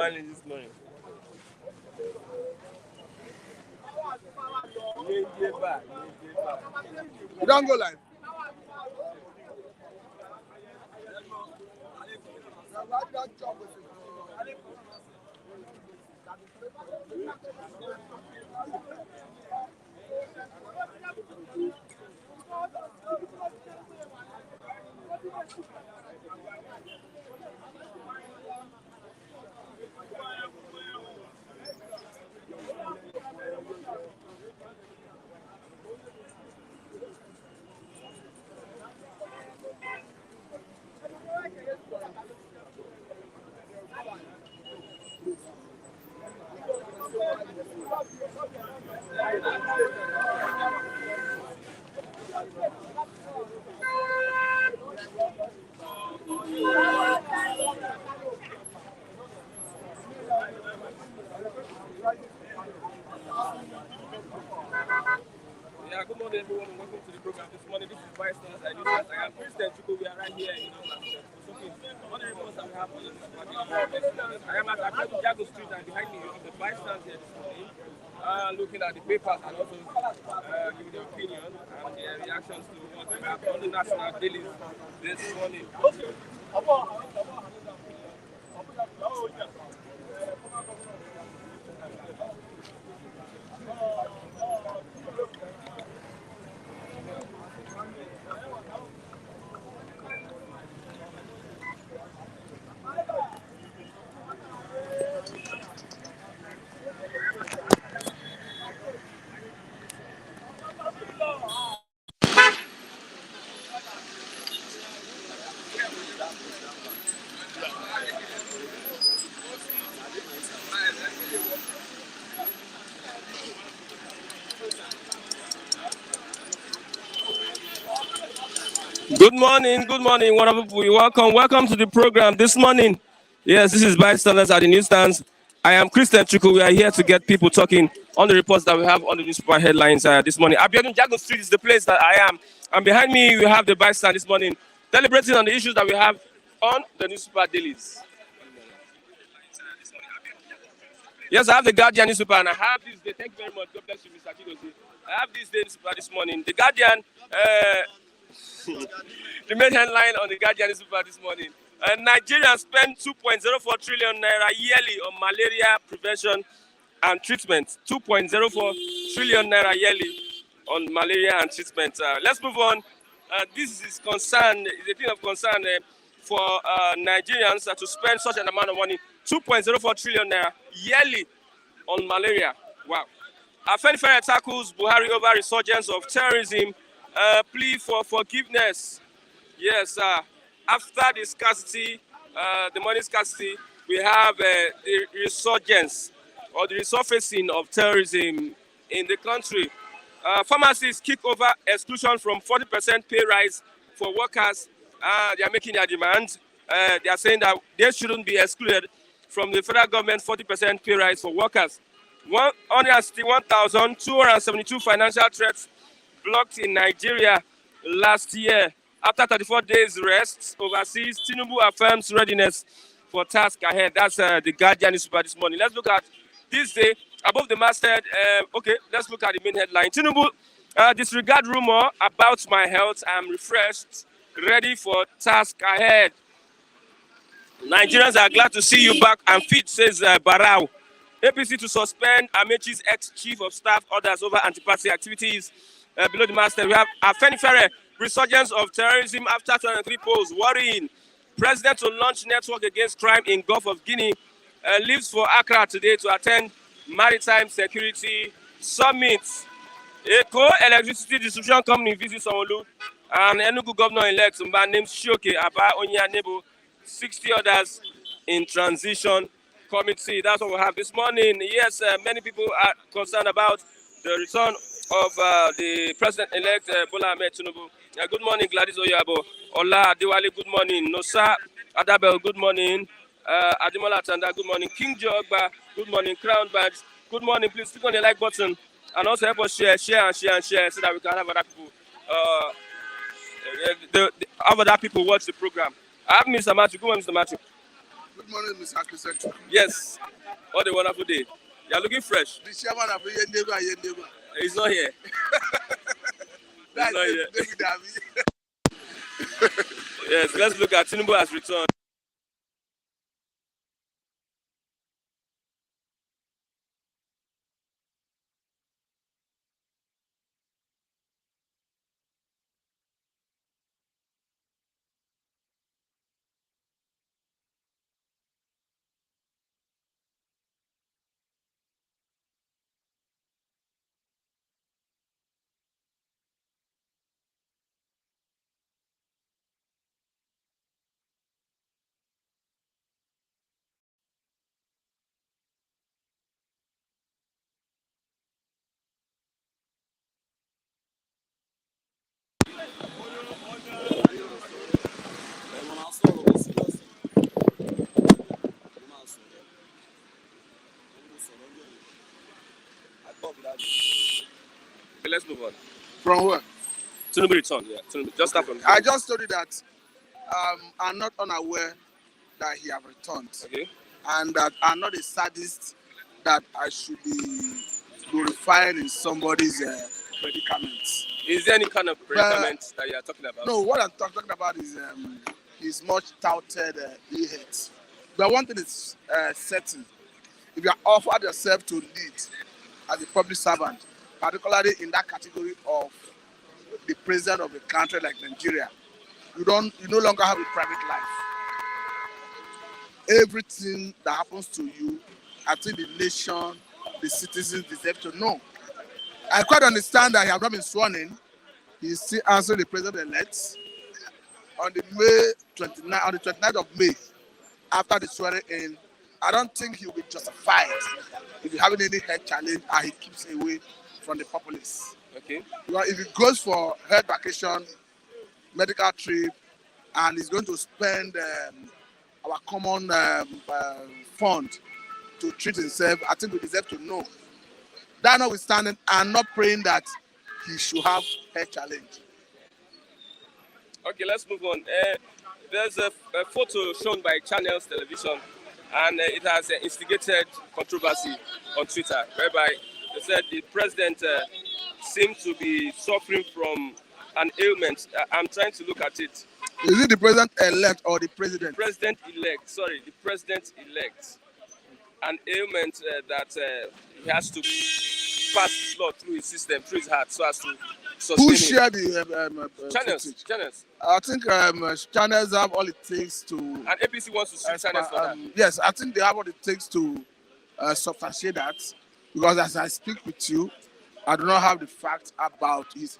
manage this morning? You don't go live. Yeah, good morning, everyone, and welcome to the program this morning. This is Vice Stars. I am Christian Chuku. We are right here in all the reports that we have on this morning. I am at Akebu Jago Street, and behind me, you have the Vice Stars here this morning, looking at the papers and also giving their opinion and their reactions to what we have on the national dailies this morning. Good morning, wonderful people. Welcome to the program this morning. Yes, this is Bystanders at the Newsstands. I am Christian Chuku. We are here to get people talking on the reports that we have on the newspaper headlines this morning. Abiodun Jago Street is the place that I am. And behind me, we have the Bystand this morning, deliberating on the issues that we have on the newspaper dailies. Yes, I have the Guardian newspaper, and I have this day. Thank you very much. God bless you, Mr. Kidozi. I have this day newspaper this morning. The Guardian, the main headline on the Guardian newspaper this morning. Nigerians spend 2.04 trillion naira yearly on malaria prevention and treatment. 2.04 trillion naira yearly on malaria and treatment. Let's move on. This is concern, is a thing of concern for Nigerians to spend such an amount of money. 2.04 trillion naira yearly on malaria. Wow. Afenifere tackles Buhari over resurgence of terrorism. Plea for forgiveness. Yes, after the scarcity, the money scarcity, we have the resurgence or the resurfacing of terrorism in the country. Pharmacists kick over exclusion from 40% pay rise for workers. They are making their demand. They are saying that they shouldn't be excluded from the federal government 40% pay rise for workers. 161,272 financial threats blocked in Nigeria last year. After 34 days rest overseas, Tinubu affirms readiness for task ahead. That's the Guardian newspaper this morning. Let's look at this day above the masthead. Okay, let's look at the main headline. Tinubu, disregard rumor about my health. I'm refreshed, ready for task ahead. Nigerians are glad to see you back and fit, says Barau. APC to suspend Amechi's ex-chief of staff orders over anti-party activities. Below the masthead, we have Afenifere, resurgence of terrorism after 23 polls, worrying. President to launch network against crime in Gulf of Guinea. Leaves for Accra today to attend Maritime Security Summit. Eco Electricity Distribution Company visits Sanwo-Olu. And Enugu Governor-elect named Shoke Aba Onyanebo. 60 others in transition committee. That's what we have this morning. Yes, many people are concerned about the return of the president-elect Bola Ahmed Tinubu. Good morning, Gladys Oyabo. Ola Adewale, good morning. Nosa Adabel, good morning. Adimola Tanda, good morning. King Jogba, good morning. Crown Badge, good morning. Please click on the like button and also help us share so that we can have other people, have other people watch the program. I have Mr. Matthew. Good morning, Mr. Matthew. Good morning, Mr. Christian. Yes. What a wonderful day. You are looking fresh. The chairman of Yendego. He's not here. That's not here. David Davi. Yes, let's look at Tinubu has returned. Okay, let's move on. From where? Tinubu returned. Yeah, Tinubu. Just start from. I just told you that I'm not unaware that he have returned. Okay. And that I'm not a sadist that I should be glorifying in somebody's predicament. Is there any kind of predicament that you are talking about? No, what I'm talking about is his much touted e-hate. But one thing is certain. If you are offered yourself to lead as a public servant, particularly in that category of the president of a country like Nigeria, you no longer have a private life. Everything that happens to you, I think the nation, the citizens deserve to know. I quite understand that he has not been sworn in. He's still answering the president-elect on the 29th of May. After the swearing in, I don't think he will be justified if he's having any health challenge and he keeps away from the populace. Okay. Because if he goes for health vacation, medical trip, and he's going to spend our common fund to treat himself, I think we deserve to know. That notwithstanding, I'm not praying that he should have health challenge. Okay, let's move on. There's a photo shown by Channels Television, and it has instigated controversy on Twitter, whereby they said the president seemed to be suffering from an ailment. I'm trying to look at it. Is it the president-elect or the president? President-elect, sorry, the president-elect. An ailment that he has to pass blood through his system, through his heart, so as to sustain Who him. shared the Channels. I think channels have all it takes to. And APC wants to sue channels for that. Yes, I think they have what it takes to substantiate that. Because as I speak with you, I do not have the facts about his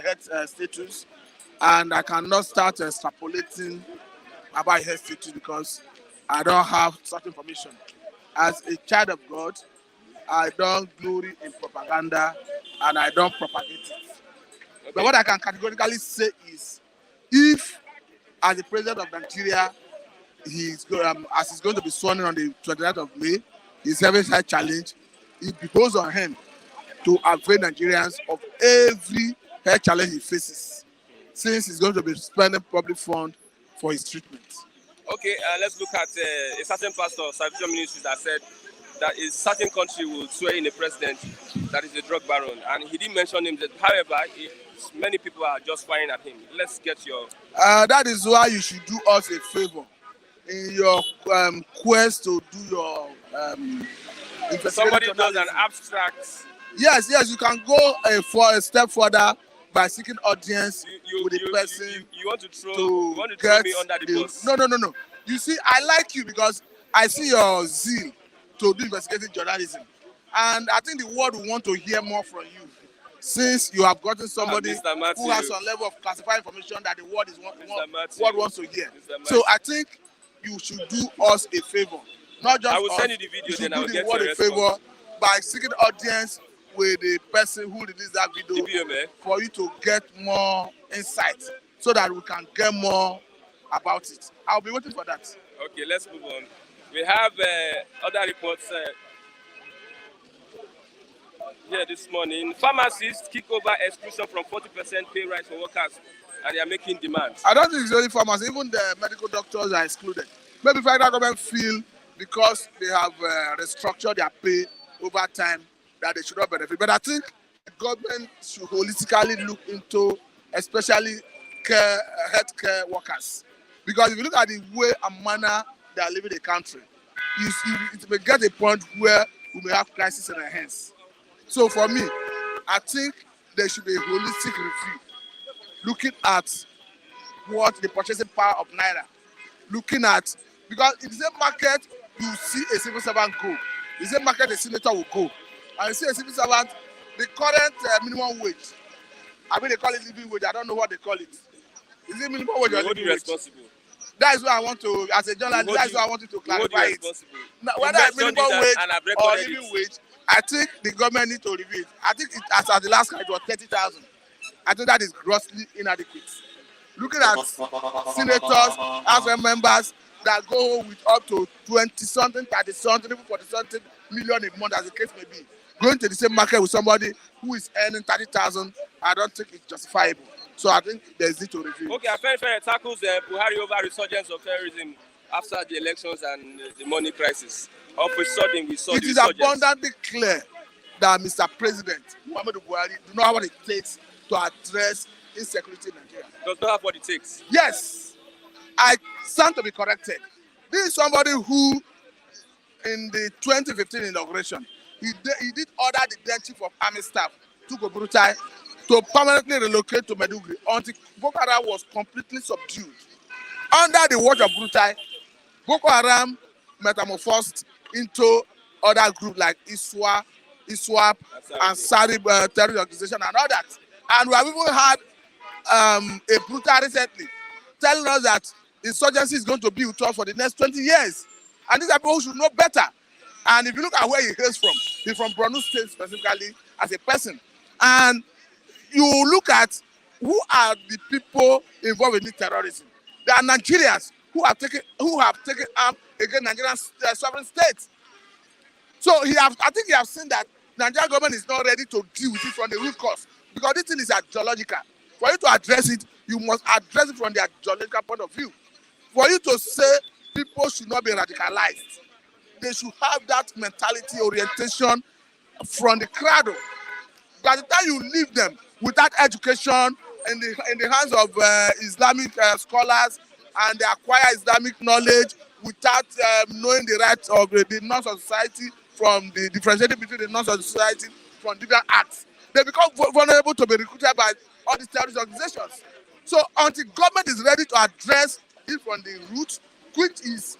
health status, and I cannot start extrapolating about his health status because I don't have such information. As a child of God, I don't glory in propaganda and I don't propagate it. Okay. But what I can categorically say is, if as the president of Nigeria, as he's going to be sworn in on the 29th of May, he's having a challenge, it behoves on him to avail Nigerians of every health challenge he faces, since he's going to be spending public fund for his treatment. Okay, let's look at a certain pastor of Salvation Ministry that said that a certain country will swear in a president that is a drug baron, and he didn't mention him. However, many people are just firing at him. Let's get your... that is why you should do us a favor in your quest to do your investigation. Somebody does an abstract... Yes, you can go for a step further by seeking audience with the person. You want to throw me under the bus? No. You see, I like you because I see your zeal to do investigative journalism. And I think the world will want to hear more from you, since you have gotten somebody who has some level of classified information that the world wants to hear. So I think you should do us a favor. Not just I will us, send you the video, then I will get your response. Favor by seeking audience with the person who released that video for you to get more insight so that we can get more about it. I'll be waiting for that. Okay, let's move on. We have other reports here this morning. Pharmacists kick over exclusion from 40% pay rise for workers, and they are making demands. I don't think it's only pharmacists. Even the medical doctors are excluded. Maybe federal government feel because they have restructured their pay over time that they should not benefit. But I think the government should holistically look into especially healthcare workers. Because if you look at the way and manner they are living the country, it may get a point where we may have crisis in our hands. So for me, I think there should be a holistic review looking at what the purchasing power of Naira, looking at, because in the same market, you see a civil servant go, in the same market, a senator will go, and you see a civil servant, the current minimum wage, I mean, they call it living wage, I don't know what they call it. Is it minimum wage or living wage? Responsible. That is what I want to, as a journalist, that is what I want you to clarify it. Now, whether minimum wage or living wage, I think the government needs to review it. I think as at the last time it was 30,000. I think that is grossly inadequate. Looking at senators, House members that go with up to 20-something, 30-something, even 40-something million a month, as the case may be, going to the same market with somebody who is earning 30,000, I don't think it's justifiable. So I think there's need to review. Okay, fair tackles Buhari over resurgence of terrorism after the elections and the money crisis. All of a sudden, we saw it is abundantly clear that Mr. President Muhammadu Buhari do not have what it takes to address insecurity in Nigeria. Does not have what it takes. Yes, I stand to be corrected. This is somebody who, in the 2015 inauguration, he did order the then chief of army staff, Tuko Brutai, to permanently relocate to Maiduguri until Boko Haram was completely subdued. Under the watch of Brutai, Boko Haram metamorphosed into other groups like ISWAP, and Sari terrorist organization and all that. And we have even had a Brutai recently telling us that insurgency is going to be with us for the next 20 years. And these are people who should know better. And if you look at where he hails from, he's from Borno State specifically as a person. And you look at who are the people involved in this terrorism. They are Nigerians who have taken arm against Nigerian sovereign states. So I think he has seen that Nigerian government is not ready to deal with it from the root cause, because this thing is ideological. For you to address it, you must address it from the ideological point of view. For you to say people should not be radicalized, they should have that mentality orientation from the cradle. By the time you leave them without education in the hands of Islamic scholars, and they acquire Islamic knowledge without knowing the rights of the norms of society, from the differentiating between the norms of society from different acts, they become vulnerable to be recruited by all these terrorist organizations. So until government is ready to address it from the root, which is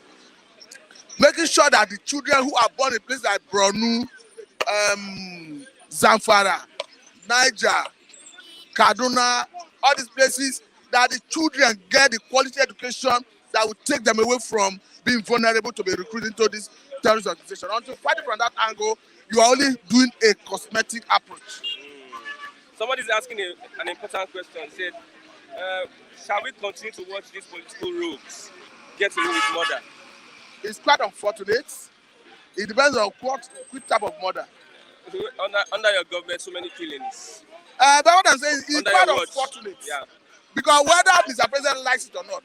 making sure that the children who are born in places like Borno, Zamfara, Niger, Kaduna, all these places, that the children get the quality education that will take them away from being vulnerable to be recruited into this terrorist organization. Until fighting from that angle, you are only doing a cosmetic approach. Somebody is asking an important question. He said, shall we continue to watch these political rogues get away with murder? It's quite unfortunate. It depends on which type of murder. Under your government, so many killings. But what I'm saying is it's quite unfortunate. Yeah. Because whether Mr. President likes it or not,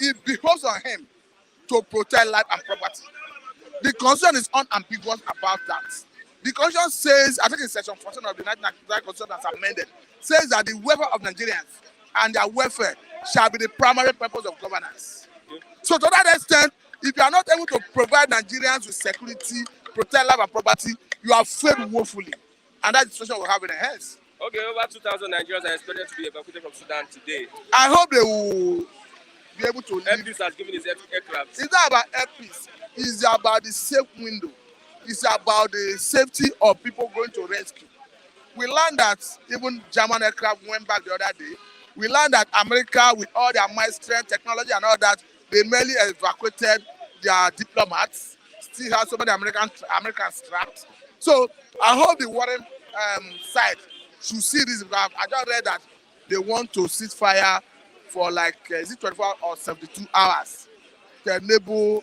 it behoves on him to protect life and property. The constitution is unambiguous about that. The constitution says, I think in section 14 of the 1999 constitution that's amended, says that the welfare of Nigerians and their welfare shall be the primary purpose of governance. Okay. So to that extent, if you are not able to provide Nigerians with security, protect life and property, you have failed woefully. And that's the situation we have in the hands. Okay, over 2,000 Nigerians are expected to be evacuated from Sudan today. I hope they will be able to leave. Airpeace has given his aircraft. It's not about airpeace. It's about the safe window. It's about the safety of people going to rescue. We learned that even German aircraft went back the other day. We learned that America, with all their might, strength, technology and all that, they merely evacuated their diplomats. Still have so many Americans trapped. So I hope the Warren side should see this. I just read that they want to cease fire for like, is it 24 or 72 hours to enable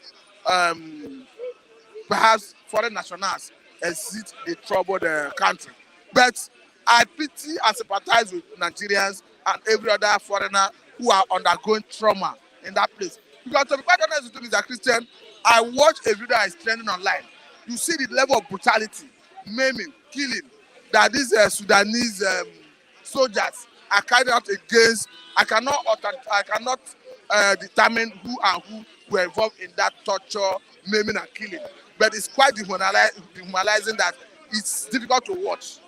perhaps foreign nationals exit the troubled country. But I pity and sympathize with Nigerians and every other foreigner who are undergoing trauma in that place. Because to be quite honest with you, Mr. Christian, I watched a video that is trending online. You see the level of brutality, maiming, killing that these Sudanese soldiers are carried out against. I cannot determine who and who were involved in that torture, maiming, and killing. But it's quite dehumanizing that it's difficult to watch.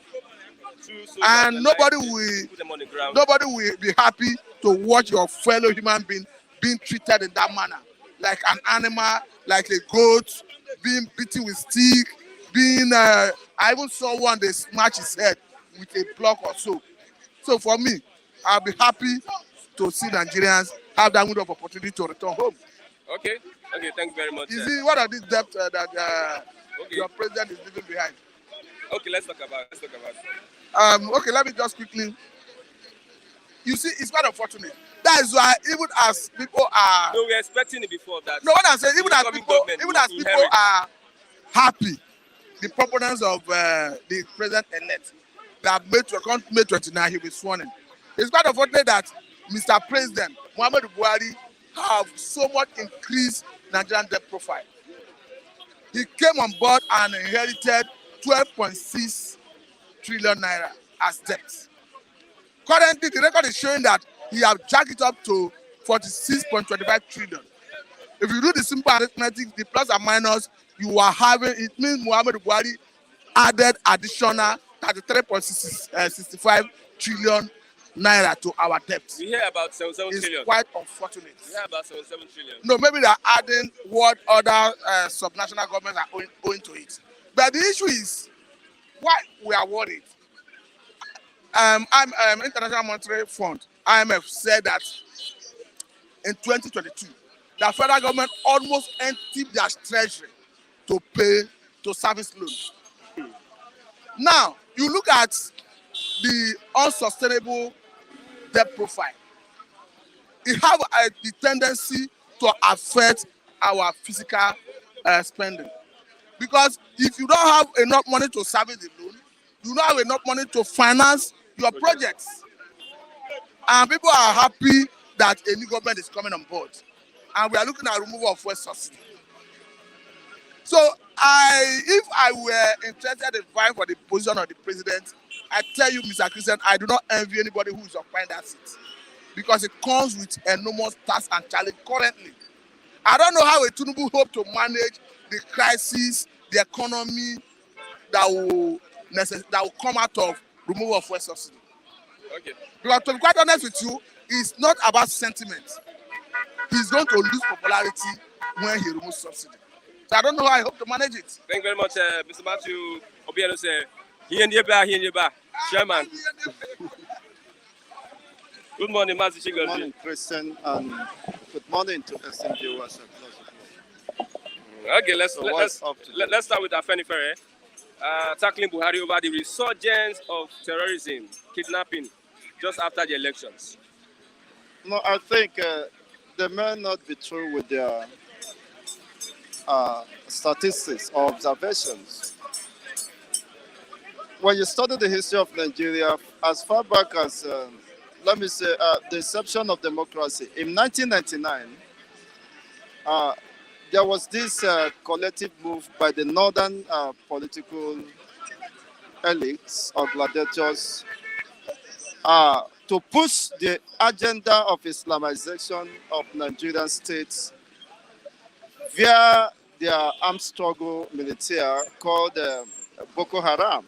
And nobody will be happy to watch your fellow human being being treated in that manner, like an animal, like a goat, being beaten with stick, being. I even saw one they smash his head with a block or so. So for me, I'll be happy to see Nigerians have that window of opportunity to return home. Okay, thank you very much. What are these debts that your president is leaving behind? Okay, let's talk about it. Okay, let me just quickly. You see, it's quite unfortunate. That is why even as people are. No, we're expecting it before that. No, what I'm saying, even as people are happy, the proponents of the president-elect that May 29 he'll be sworn in. It's quite unfortunate that Mr. President Muhammadu Buhari have so much increased Nigerian debt profile. He came on board and inherited 12.6 trillion naira as debt. Currently, the record is showing that he has jacked it up to 46.25 trillion. If you do the simple arithmetic, the plus and minus, you are having, it means Muhammadu Buhari added additional 33.65 trillion naira to our debt. We hear about 77 trillion. It's quite unfortunate. We hear about 77 trillion. No, maybe they're adding what other subnational governments are owing to it. But the issue is, why we are worried. International Monetary Fund, IMF, said that in 2022, the federal government almost emptied their treasury to pay to service loans. Now, you look at the unsustainable debt profile. It have the tendency to affect our physical spending. Because if you don't have enough money to service the loan, you don't have enough money to finance your projects. And people are happy that a new government is coming on board. And we are looking at removal of fuel subsidy. So if I were interested in vying for the position of the president, I tell you, Mr. Christian, I do not envy anybody who is occupying that seat. Because it comes with enormous task and challenge currently. I don't know how a Tinubu hope to manage the crisis, the economy that will come out of removal of fuel subsidy. Okay. Because to be quite honest with you, it's not about sentiment. He's going to lose popularity when he removes subsidy. So I don't know how I hope to manage it. Thank you very much, Mr. Matthew Obiano. Here, Chairman. Good morning, Mazi Chigozie. Good morning, Christian, and good morning to esteemed viewers. Okay, let's start with Afenifere. Tackling Buhari over the resurgence of terrorism, kidnapping, just after the elections. No, I think they may not be true with their statistics or observations. When you study the history of Nigeria, as far back as, let me say, the inception of democracy, in 1999, there was this collective move by the northern political elites or gladiators to push the agenda of Islamization of Nigerian states via their armed struggle militias called Boko Haram.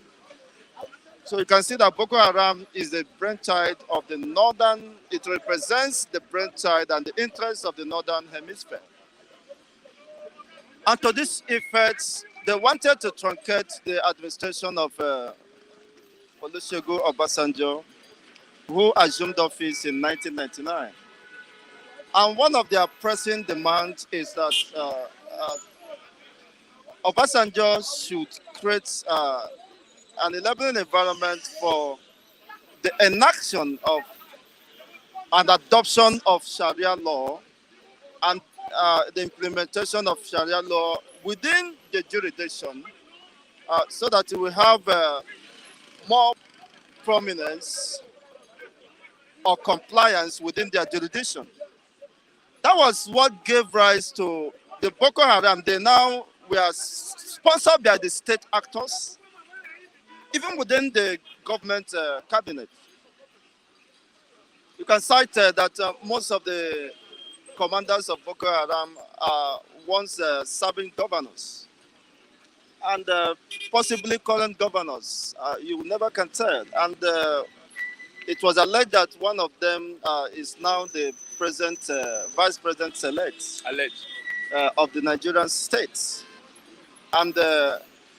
So you can see that Boko Haram is the brainchild of the northern, it represents the brainchild and the interests of the northern hemisphere. And to this effect, they wanted to truncate the administration of Olusegun Obasanjo, who assumed office in 1999. And one of their pressing demands is that Obasanjo should create an enabling environment for the enaction of an adoption of Sharia law and the implementation of Sharia law within the jurisdiction so that it will have more prominence or compliance within their jurisdiction. That was what gave rise to the Boko Haram. They now were sponsored by the state actors, even within the government cabinet. You can cite that most of the commanders of Boko Haram are once serving governors and possibly current governors. You never can tell. And it was alleged that one of them is now the vice president select Alleged. of the Nigerian state. And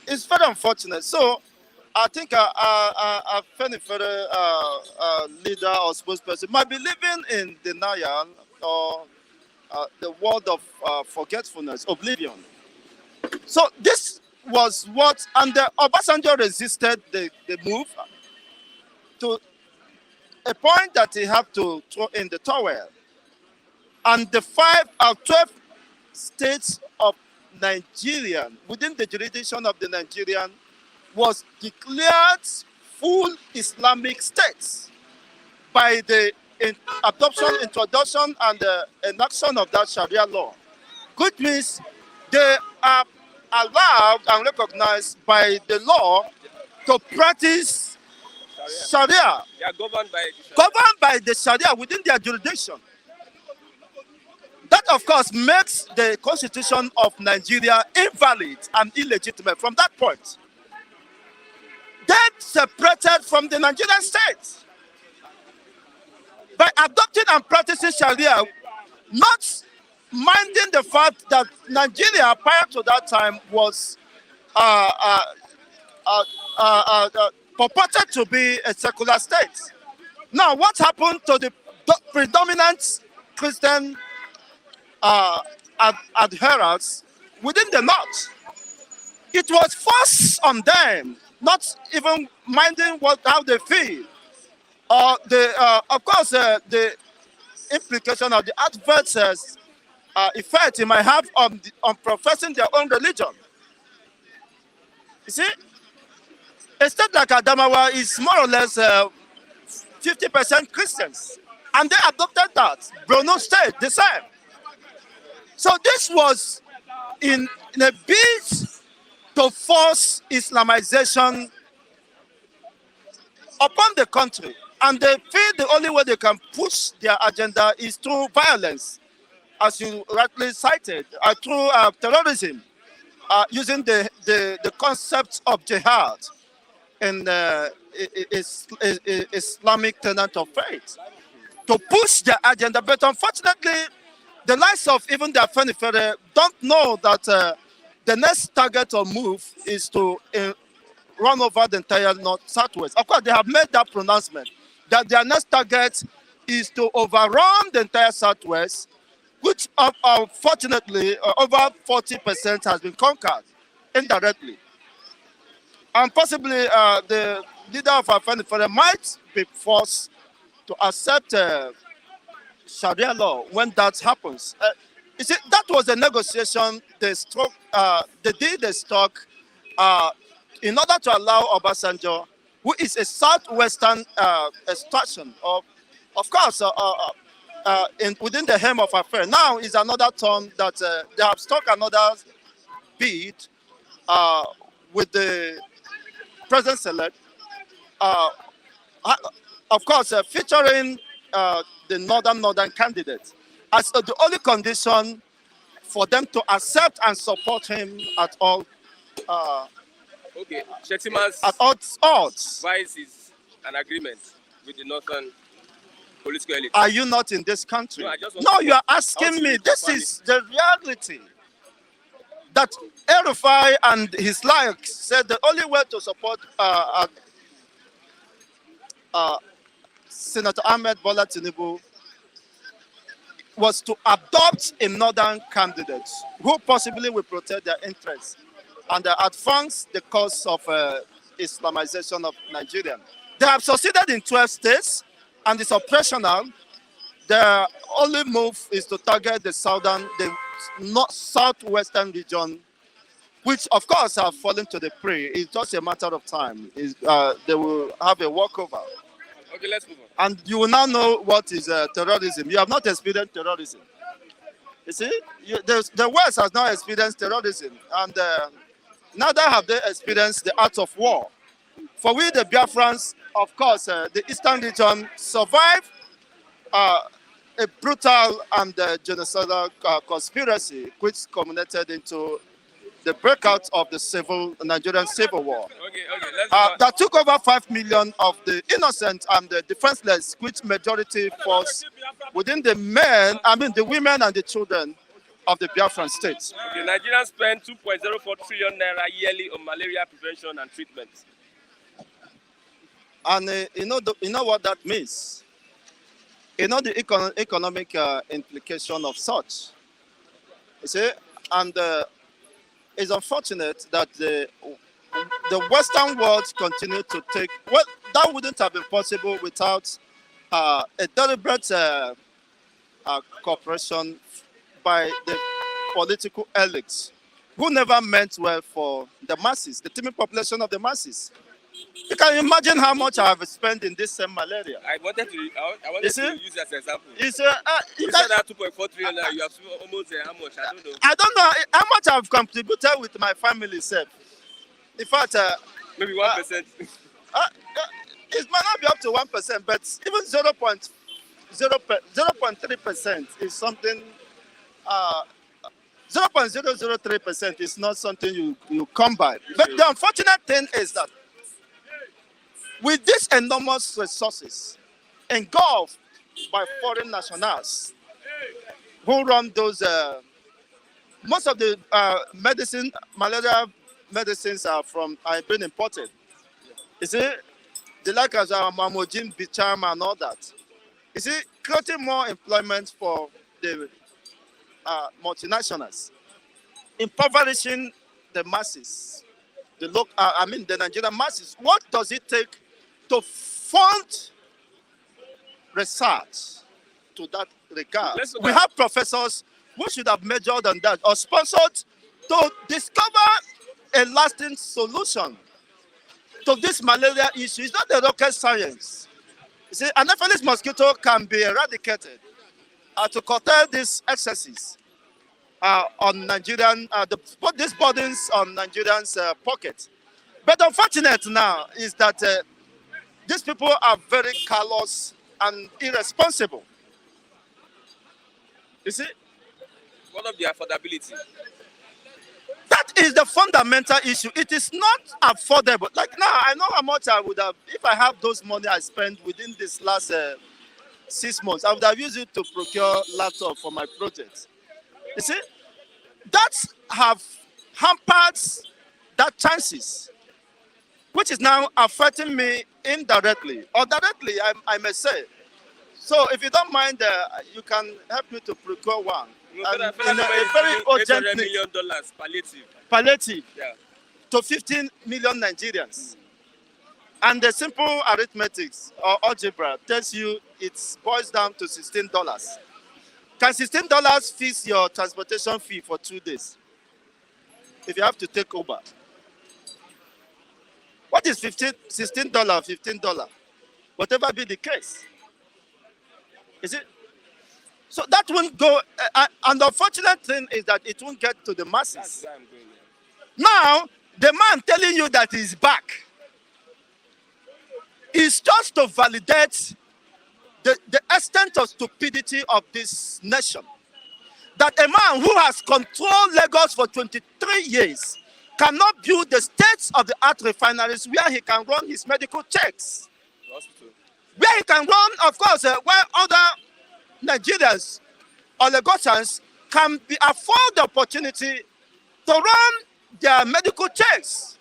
it's very unfortunate. So I think a Fenifere leader or spokesperson might be living in denial or the world of forgetfulness, oblivion. So this was what, and Obasanjo resisted the move to a point that he had to throw in the towel. And the 12 states of Nigeria, within the jurisdiction of the Nigerian, was declared full Islamic states by the introduction, and enaction of that Sharia law, which means they are allowed and recognized by the law to practice Sharia, They are governed by the Sharia. governed by the Sharia within their jurisdiction. That, of course, makes the constitution of Nigeria invalid and illegitimate from that point. They separated from the Nigerian state by adopting and practicing Sharia, not minding the fact that Nigeria prior to that time was purported to be a secular state. Now, what happened to the predominant Christian adherents within the north? It was forced on them, not even minding how they feel, or of course, the implication of the adverse effect it might have on professing their own religion. You see, a state like Adamawa is more or less 50% Christians, and they adopted that. Borno State, the same. So this was in a bid to force Islamization upon the country. And they feel the only way they can push their agenda is through violence, as you rightly cited, through terrorism, using the concept of jihad in Islamic tenet of faith to push their agenda. But unfortunately, the likes of even the Afenifere don't know that the next target or move is to run over the entire north southwest. Of course, they have made that pronouncement that their next target is to overrun the entire southwest, which unfortunately over 40% has been conquered indirectly. And possibly the leader of Afenifere might be forced to accept Sharia law when that happens. You see, that was a negotiation they struck. They did a struck in order to allow Obasanjo, who is a southwestern extraction of course, within the hem of affair. Now is another turn that they have struck another bid with the president-elect. Of course, featuring the northern candidate as the only condition for them to accept and support him at all. Okay, Shetima's At odds. advice is an agreement with the northern political elite. Are you not in this country? No, I just want No, to- you are I asking want to me. read This properly. is the reality. That El-Rufai and his likes said the only way to support Senator Ahmed Bola Tinubu was to adopt a northern candidate who possibly will protect their interests and advance the cause of Islamization of Nigeria. They have succeeded in 12 states and it's operational. The only move is to target the southwestern region, which of course have fallen to the prey. It's just a matter of time. They will have a walkover. Okay, let's move on. And you will now know what is terrorism. You have not experienced terrorism. You see, the West has not experienced terrorism, and neither have they experienced the art of war. For we, the Biafrans, of course, the Eastern region survived a brutal and genocidal conspiracy, which culminated into the breakout of the Nigerian Civil War. Okay, let's That took over 5 million of the innocent and the defenseless, which majority falls within the women and the children of the Biafran state. Okay, Nigerians spend 2.04 trillion naira yearly on malaria prevention and treatment. And you know what that means. You know the economic implication of such. You see, and it's unfortunate that the Western world continue to take. Well, that wouldn't have been possible without a deliberate cooperation by the political elites who never meant well for the masses, the teeming population of the masses. You can imagine how much I have spent in this same malaria. I wanted to use as an example. You said that 2.4 trillion, you have almost how much? I don't know. I don't know how much I've contributed with my family self. In fact, maybe 1%. It might not be up to 1%, but even 0.3% is something. 0.003% is not something you come by. But the unfortunate thing is that with these enormous resources engulfed by foreign nationals who run those, most of the malaria medicines are being imported. You see, the like as Mamojin, Bicham and all that. You see, creating more employment for the multinationals, impoverishing the masses, the Nigerian masses. What does it take to fund research to that regard? We have professors who should have measured on that or sponsored to discover a lasting solution to this malaria issue. It's not a rocket science. You see, Anopheles mosquito can be eradicated to curtail these excesses on Nigerian, put these burdens on Nigerians' pockets. But unfortunate now is that these people are very callous and irresponsible. You see? What of the affordability? That is the fundamental issue. It is not affordable. Like now, I know how much I would have, if I have those money I spent within this last 6 months, I would have used it to procure laptop for my project. You see? That have hampered that chances, which is now affecting me indirectly or directly, I may say. So if you don't mind, you can help me to procure one. In a very urgent $800 million palliative. Yeah. To 15 million Nigerians. And the simple arithmetics or algebra tells you it boils down to $16. Can $16 fix your transportation fee for 2 days? If you have to take Uber. What is $16? $15? Whatever be the case. Is it? So that won't go, and the unfortunate thing is that it won't get to the masses. Now, the man telling you that he's back is just to validate the extent of stupidity of this nation. That a man who has controlled Lagos for 23 years cannot build the state-of-the-art refineries where he can run his medical checks. Where he can run, of course, where other Nigerians or Lagosians can afford the opportunity to run their medical checks.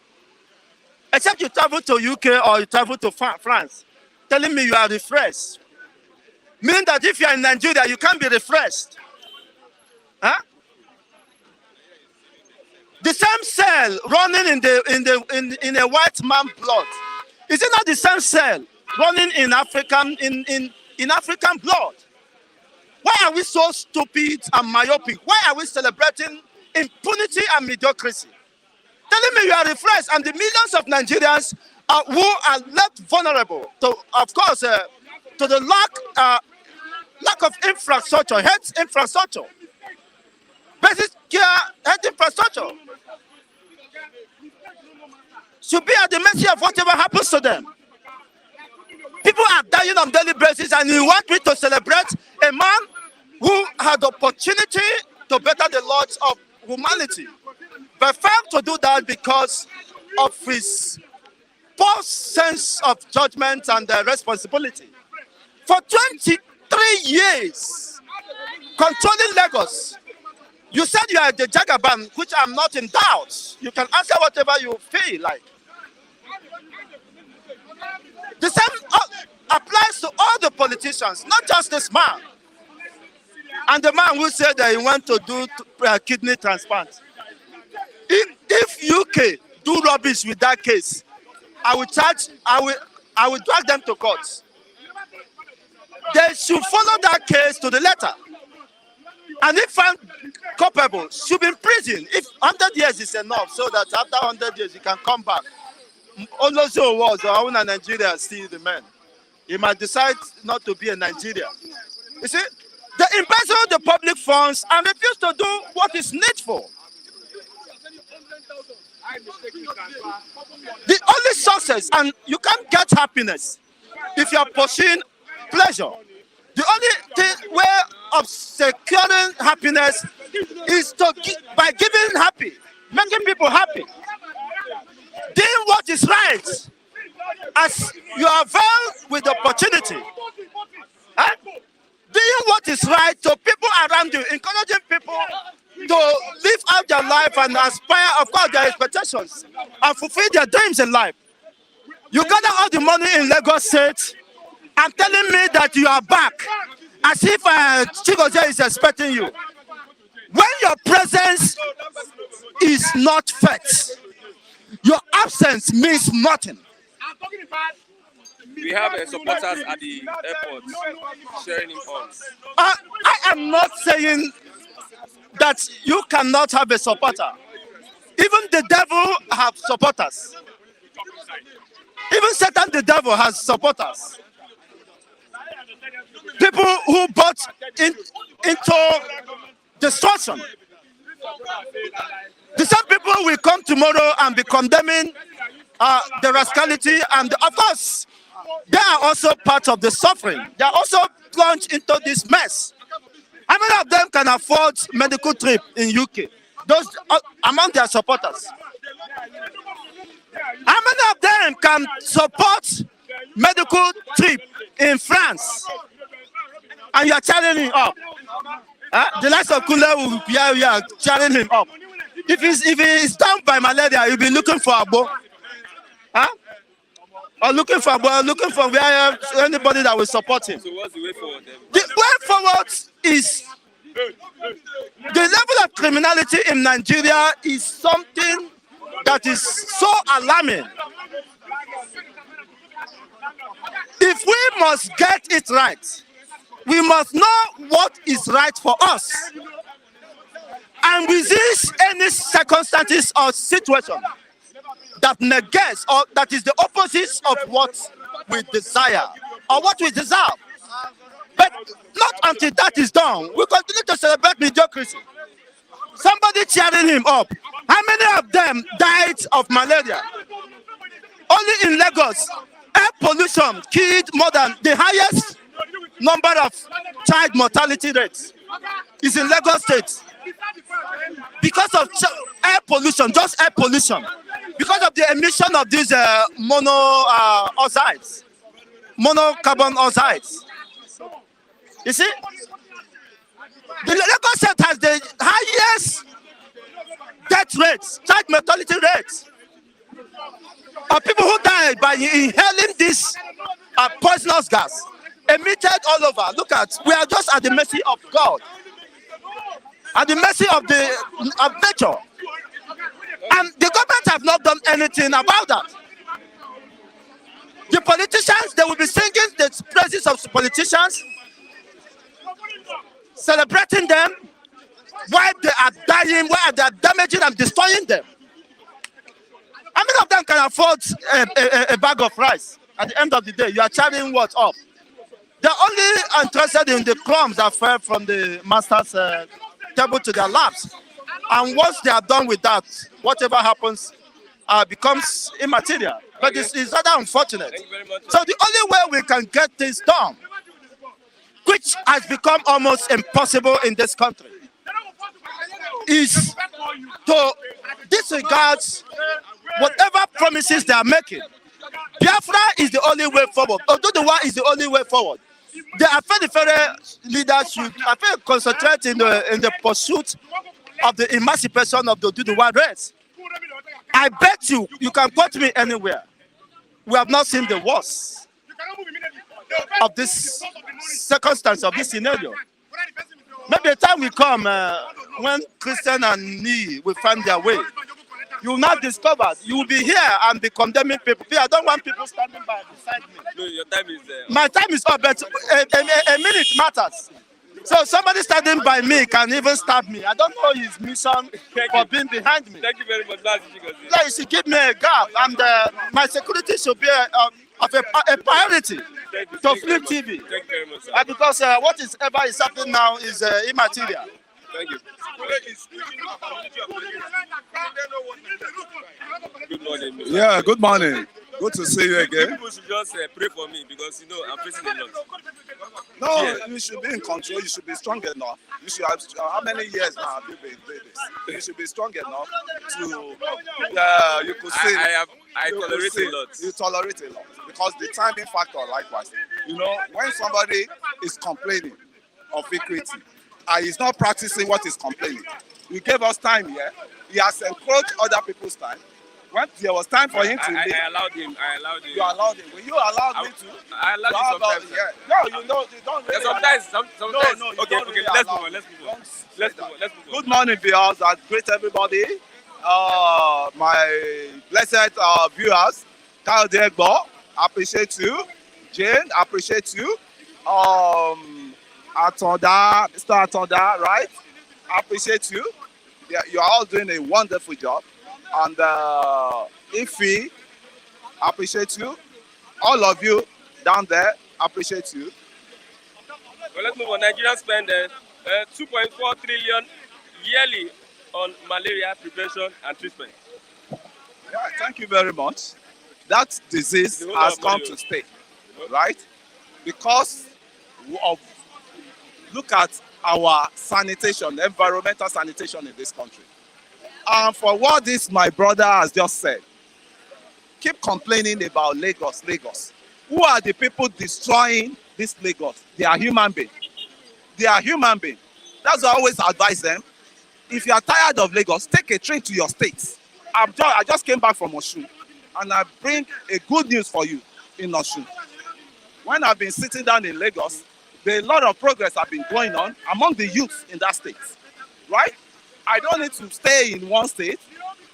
Except you travel to UK or you travel to France, telling me you are refreshed. Meaning that if you are in Nigeria, you can't be refreshed. Huh? The same cell running in a white man's blood. Is it not the same cell running in African blood? Why are we so stupid and myopic? Why are we celebrating impunity and mediocrity? Telling me you are refreshed, and the millions of Nigerians who are left vulnerable to, of course, to the lack of infrastructure, health infrastructure. secure health infrastructure, should be at the mercy of whatever happens to them. People are dying on daily basis, and you want me to celebrate a man who had the opportunity to better the lot of humanity, but failed to do that because of his poor sense of judgment and responsibility. For 23 years, controlling Lagos, you said you are the Jagaban, which I'm not in doubt. You can answer whatever you feel like. The same applies to all the politicians, not just this man. And the man who said that he went to do kidney transplant. If UK do rubbish with that case, I will drag them to court. They should follow that case to the letter. And if found culpable, should be in prison. If 100 years is enough, so that after 100 years he can come back. Also was our Nigeria still the man. He might decide not to be a Nigeria. You see, they embezzle the public funds and refuse to do what is needful. The only success, and you can't get happiness if you are pursuing pleasure. The only way of securing happiness is by giving happy, making people happy. Doing what is right as you are availed with the opportunity. Huh? Doing what is right to people around you, encouraging people to live out their life and aspire, of course, their expectations and fulfill their dreams in life. You gather all the money in Lagos State and telling me that you are back as if Chigozie is expecting you. When your presence is not felt, your absence means nothing. We have supporters at the airport sharing imports. I am not saying that you cannot have a supporter. Even the devil have supporters. Even Satan, the devil, has supporters. People who bought into destruction. The same people will come tomorrow and be condemning the rascality, and of course, they are also part of the suffering. They are also plunged into this mess. How many of them can afford medical trip in UK? Those among their supporters. How many of them can support medical trip in France? And you are charging him up. The likes of Kule will be charging him up. If he is down by malaria, he'll be looking for a bow. Or looking for where anybody that will support him. So what's the way forward then? The way forward is the level of criminality in Nigeria is something that is so alarming. If we must get it right, we must know what is right for us and resist any circumstances or situation that negates or that is the opposite of what we desire or what we deserve. But not until that is done, we continue to celebrate mediocrity. Somebody cheering him up. How many of them died of malaria? Only in Lagos, air pollution killed more than the highest number of child mortality rates is in Lagos State. Because of air pollution, just air pollution. Because of the emission of these monocarbon oxides. You see? The Lagos State has the highest death rates, child mortality rates. Of people who died by inhaling this poisonous gas, emitted all over. Look at, we are just at the mercy of God, at the mercy of nature, and the government have not done anything about that. The politicians, they will be singing the praises of politicians, celebrating them, while they are dying, while they are damaging and destroying them. How many of them can afford a bag of rice? At the end of the day, you are charging what up? They're only interested in the crumbs that fell from the master's table to their laps. And once they are done with that, whatever happens becomes immaterial. But it's rather unfortunate. Thank you very much. So the only way we can get this done, which has become almost impossible in this country, is to disregard whatever promises they are making. Biafra is the only way forward. Oduduwa is the only way forward. The Afenifere leaders should concentrate in the pursuit of the emancipation of the Oduduwa race. I bet you can quote me anywhere. We have not seen the worst of this circumstance, of this scenario. Maybe the time will come when Christian and me will find their way. You will not discover. You will be here and be condemning people. I don't want people standing beside me. No, your time is My time is up, but a minute matters. So somebody standing by me can even stab me. I don't know his mission for being behind me. Thank you very much. That's Yeah, you should give me a gap, and my security should be of a priority to Flip TV. Thank you very much, sir. Because whatever is happening now is immaterial. Thank you. Good morning. Mr. Yeah, good morning. Good to see you again. People should just pray for me because I'm facing a lot. No, Yeah. you should be in control. You should be strong enough. You should have. How many years now have you been doing this? You should be strong enough to. You could say. I you could tolerate say a lot. You tolerate a lot because the timing factor, likewise. You know, when somebody is complaining of equity and he's not practicing what he's complaining, you gave us time here. He has encroached other people's time. When there was time for him to leave, I allowed him. you allowed him. Will you allow me to? I allowed you sometimes. Yeah. No, you don't. You don't. Really Sometimes. No, you Okay, don't really let's allow move on. it. Let's move on. Don't say Let's that. move on. Let's move on. Good morning, viewers. I greet everybody. My blessed viewers. Kyle Degbo, appreciate you. Jane, appreciate you. Atonda, Mr. Atonda, right? Appreciate you. Yeah, you are all doing a wonderful job. And Ifi, appreciate you. All of you down there, appreciate you. Well, let's move on. Nigeria spend 2.4 trillion yearly on malaria prevention and treatment. Yeah, thank you very much. That disease has come to stay, right? Because of, look at our sanitation, environmental sanitation in this country. And for what this my brother has just said, keep complaining about Lagos. Who are the people destroying this Lagos? They are human beings. They are human beings. That's why I always advise them. If you are tired of Lagos, take a train to your state. I just came back from Shun, and I bring a good news for you in Shun. When I've been sitting down in Lagos, a lot of progress have been going on among the youth in that state, right? I don't need to stay in one state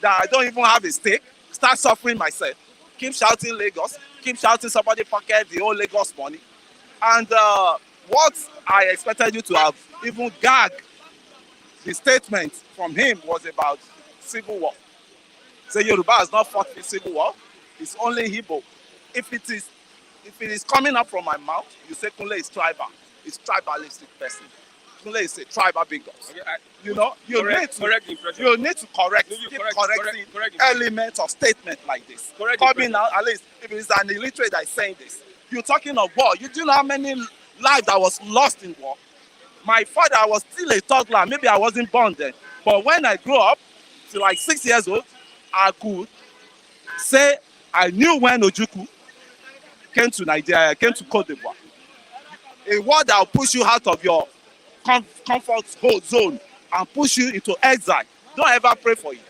that I don't even have a stake, start suffering myself, keep shouting Lagos, keep shouting somebody pocket the whole Lagos money. And what I expected you to have even gagged the statement from him was about civil war. Say Yoruba has not fought the civil war, it's only Igbo. If it is coming up from my mouth, you say Kunle is tribal. It's tribalistic person. Kunle is a tribal bigot. Okay, you need to correct elements of statement like this. Coming out, at least if it is an illiterate that is saying this. You're talking of war. You do know how many lives that was lost in war? My father was still a toddler. Maybe I wasn't born then. But when I grew up, to like 6 years old, I could say I knew when Ojukwu came to Nigeria, came to Cote d'Ivoire. A word that will push you out of your comfort zone and push you into exile. Don't ever pray for it.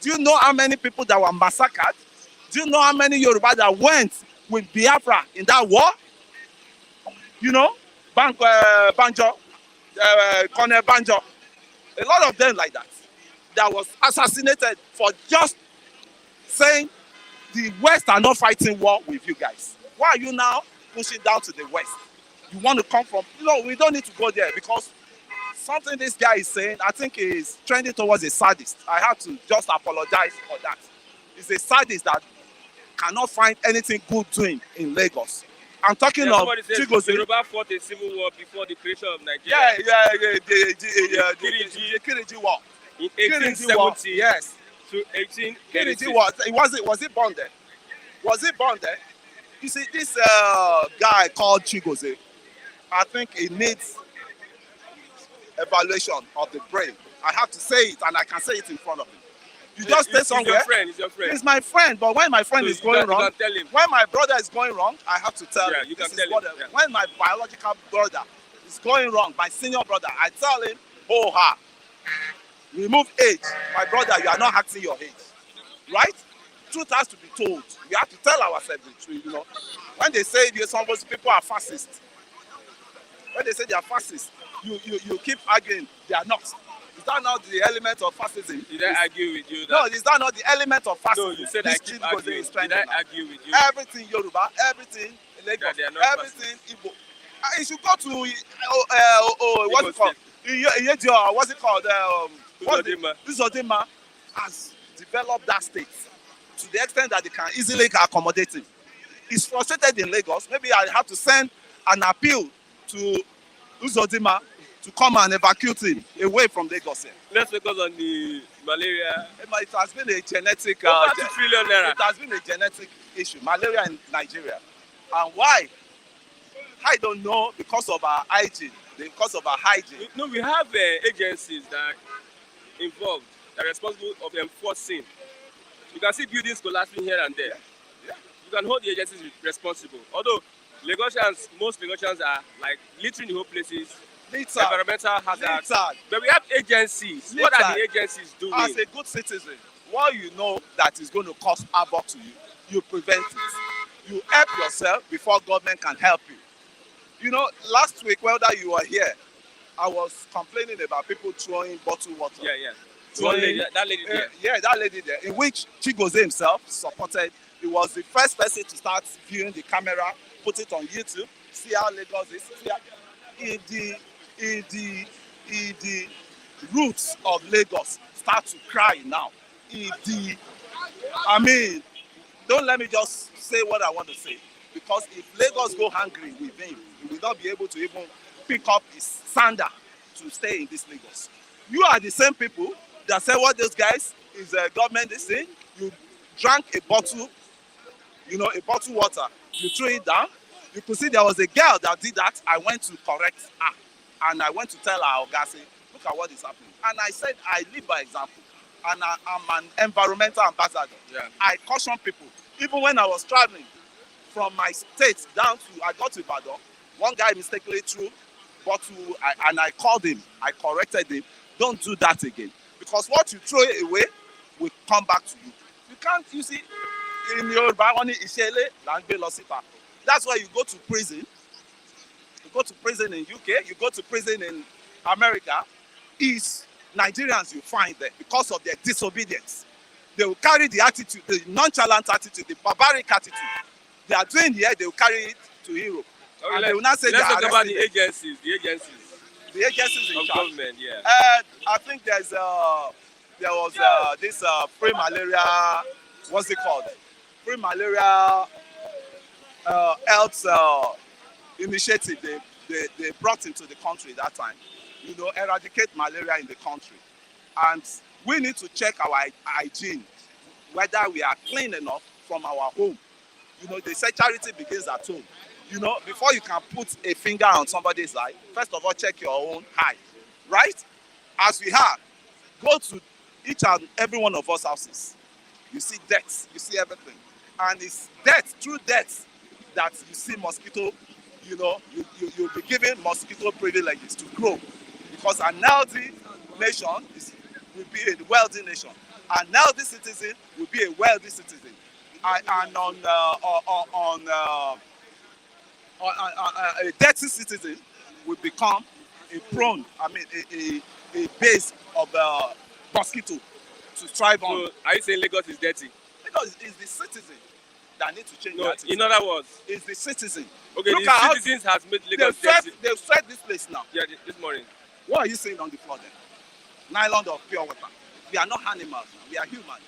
Do you know how many people that were massacred? Do you know how many Yoruba that went with Biafra in that war? You know, Banjo, Colonel Banjo, a lot of them like that was assassinated for just saying the West are not fighting war with you guys. Why are you now pushing down to the West? You want to come from, we don't need to go there because something this guy is saying, I think is trending towards a sadist. I have to just apologize for that. He's a sadist that cannot find anything good doing in Lagos. I'm talking of Chigozie. Yoruba fought a civil war before the creation of Nigeria. The Kiriji war. In Kennedy was, 1870 yes. to Kennedy 1886. was he born there? Was he born there? You see, this guy called Chigozie, I think he needs evaluation of the brain. I have to say it, and I can say it in front of him. You just stay somewhere. He's your friend. He's my friend, but when my friend So is going wrong, you can tell him. when my brother is going wrong, I have to tell him. You can This tell is what him. Yeah. when my biological brother is going wrong, my senior brother, I tell him, oh ha, remove age. My brother, you are not acting your age. Right? Truth has to be told. We have to tell ourselves the truth, you know. When they say some people are fascist, when they say they are fascist, you keep arguing they are not. Is that not the element of fascism? Did I argue with you? No, is that not the element of fascism? No, you said This I keep Chigozie arguing. is Did trending I now. argue with you? Everything Yoruba, everything Lagos, they are not everything Igbo. You should go to what's it called? What's it called? Uzodinma has developed that state to the extent that they can easily accommodate him. He's frustrated in Lagos. Maybe I have to send an appeal to Uzodinma to come and evacuate him away from Lagos here. Let's focus on the malaria. It has been a genetic. Over 2 trillion naira. It has been a genetic issue. Malaria in Nigeria, and why? I don't know. Because of our hygiene. Because of our hygiene. No, we have agencies that are involved, that are responsible of enforcing. You can see buildings collapsing here and there. Yeah. You can hold the agencies responsible. Although most Lagosians are like littering the whole places. Environmental hazards. But we have agencies. What are the agencies doing? As a good citizen, what you know that is going to cause havoc to you, you prevent it. You help yourself before government can help you. You know, last week, whether you were here, I was complaining about people throwing bottled water. Yeah. That lady there. That lady there, in which Chigozie himself supported. He was the first person to start viewing the camera, put it on YouTube, see how Lagos is. The roots of Lagos start to cry now. Don't let me just say what I want to say, because if Lagos go hungry with him, he will not be able to even pick up his sander to stay in this Lagos. You are the same people that say what those guys is government this thing. You drank a bottle water, you threw it down. You could see there was a girl that did that. I went to correct her, and I went to tell her, Ogasi, look at what is happening. And I said, I live by example, and I'm an environmental ambassador. Yeah. I caution people. Even when I was traveling from my state down to, I got to Ibadan, one guy mistakenly threw bottle, and I called him. I corrected him. Don't do that again, because what you throw away will come back to you. You can't, you see, in Yoruba, that's why you go to prison. You go to prison in UK, you go to prison in America. Is Nigerians you find there because of their disobedience. They will carry the attitude, the nonchalant attitude, the barbaric attitude they are doing here, they will carry it to Europe. Okay, And they will not say let's they are talk about arrested. the agencies The agencies in of charge. government, yeah. I think there was this free malaria, what's it called? Free malaria health initiative they brought into the country that time. You know, eradicate malaria in the country. And we need to check our hygiene, whether we are clean enough from our home. You know, they say charity begins at home. You know, before you can put a finger on somebody's eye, first of all, check your own eye, right? As we have, go to each and every one of us houses. You see deaths, you see everything. And it's death, through death, that you see mosquito, you know, you'll be given mosquito privileges to grow. Because an healthy nation will be a wealthy nation. An healthy citizen will be a wealthy citizen. And a dirty citizen will become a base of mosquito to thrive on. So, are you saying Lagos is dirty? Lagos is the citizen that need to change No, the attitude. in other words. It's the citizen. Okay, Look the at citizens has made Lagos dirty. They've swept this place now. Yeah, this morning. What are you saying on the floor then? Nylon of pure water. We are not animals now. We are human.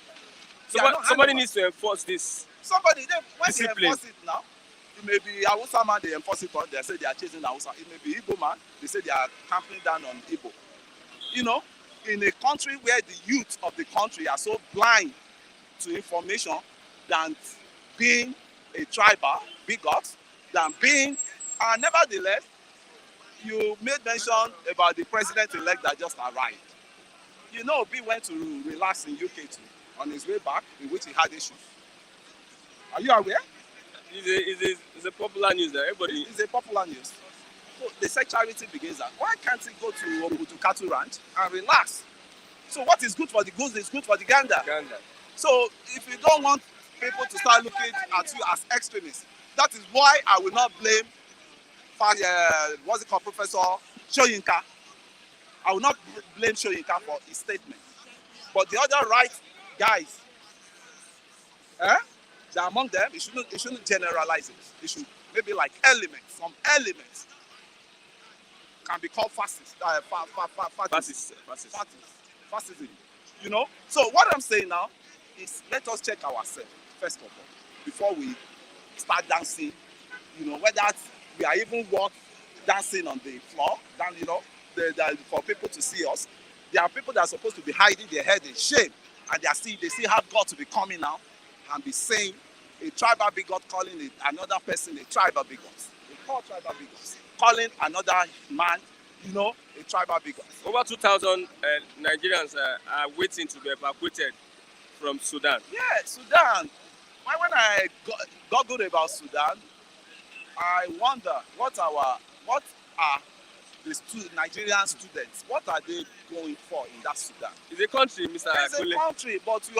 Somebody needs to enforce this. Somebody, when discipline. they enforce it now, it may be Hausa man, they enforce it on, they say they are chasing Hausa. It may be Igbo man, they say they are clamping down on Igbo. You know, in a country where the youth of the country are so blind to information than being a tribal bigot, than being, and nevertheless, you made mention about the president-elect that just arrived. You know, Obi went to relax in UK too, on his way back, in which he had issues. Are you aware? It's a popular news that everybody. It's a popular news. So they say charity begins at. Why can't he go to Obudu Cattle Ranch and relax? So what is good for the goose is good for the gander. So if you don't want people to start looking at you as extremists, that is why I will not blame what's it called, Professor Shoyinka. I will not blame Shoyinka for his statement. But the other right guys, that among them, it shouldn't generalize it. It should maybe like some elements can be called fascist, fascism. You know? So what I'm saying now is let us check ourselves, first of all, before we start dancing, you know, whether we are even dancing on the floor, for people to see us. There are people that are supposed to be hiding their head in shame, and they still have got to be coming out and be saying a tribal bigot calling another person a tribal bigot. They call tribal bigots. Calling another man, you know, a tribal bigot. Over 2,000 Nigerians are waiting to be evacuated from Sudan. Yeah, Sudan. When I googled about Sudan, I wonder what are the Nigerian students, what are they going for in that Sudan? It's a country, Mr. It's a country, but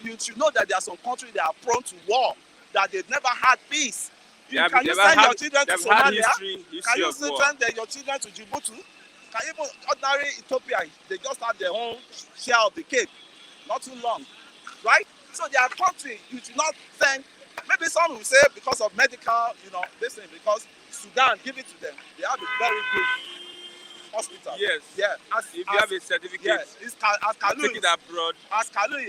you should know that there are some countries that are prone to war, that they've never had peace. Can you send your children to Somalia? Can you send your children to Djibouti? Can even ordinary Ethiopia, they just have their own share of the cake, not too long, right? So their country, you should not send. Maybe some will say because of medical, you know, this thing, because Sudan, give it to them. They have a very good hospital. Yes. Yeah. If you have a certificate, yes. As Kalu take it abroad. As Kalu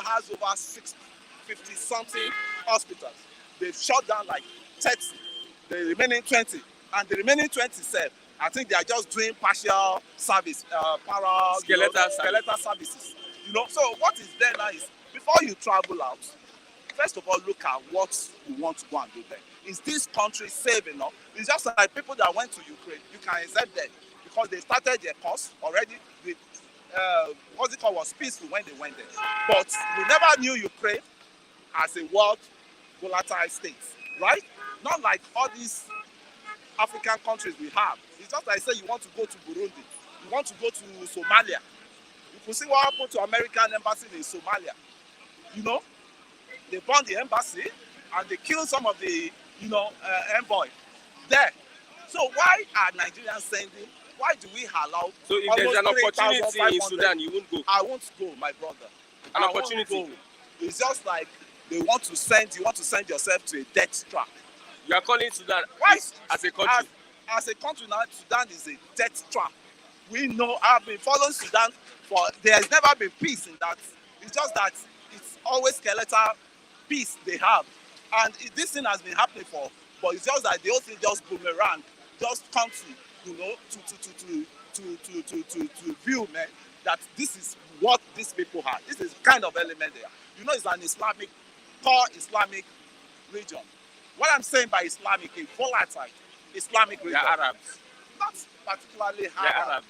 has over 650 something hospitals. They've shut down like 30, the remaining 20, and the remaining 20 said, I think they are just doing partial service, skeletal services. You know, so what is there now is before you travel out, first of all, look at what you want to go and do there. Is this country safe enough? It's just like people that went to Ukraine. You can accept them because they started their course already. What's it called was peaceful when they went there. But we never knew Ukraine as a world volatile state, right? Not like all these African countries we have. It's just like say you want to go to Burundi, you want to go to Somalia. You can see what happened to American embassy in Somalia. You know, they burned the embassy and they killed some of the, envoy there. So why are Nigerians sending? Why do we allow? So if there's an opportunity in Sudan, you won't go. I won't go, my brother. An opportunity. It's just like you want to send yourself to a death trap. You are calling Sudan as a country. As a country now, Sudan is a death trap. We know, I've been following Sudan there has never been peace in that. It's just that it's always skeletal peace they have. And this thing has been happening but it's just that the whole thing just boomerang, just come to view, man, that this is what these people have. This is kind of element there. You know, it's an core Islamic region. What I'm saying by Islamic, a volatile Islamic region. They're Arabs. Not particularly Arabs.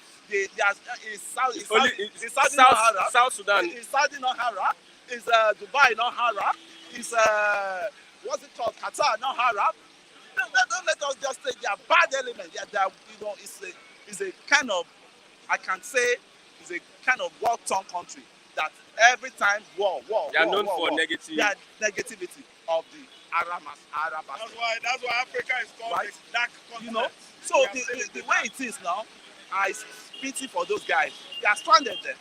South Sudan. Is Saudi not Arab? Is Dubai not Arab? Is what's it called? Qatar not Arab? Don't let us just say they are bad elements. It's a kind of, I can say, it's a kind of war-torn country that every time war. They are known for negativity. They are negativity of the Arab. That's why Africa is called right? the dark continent. You know, so the way it is now, I pity for those guys. They are stranded there.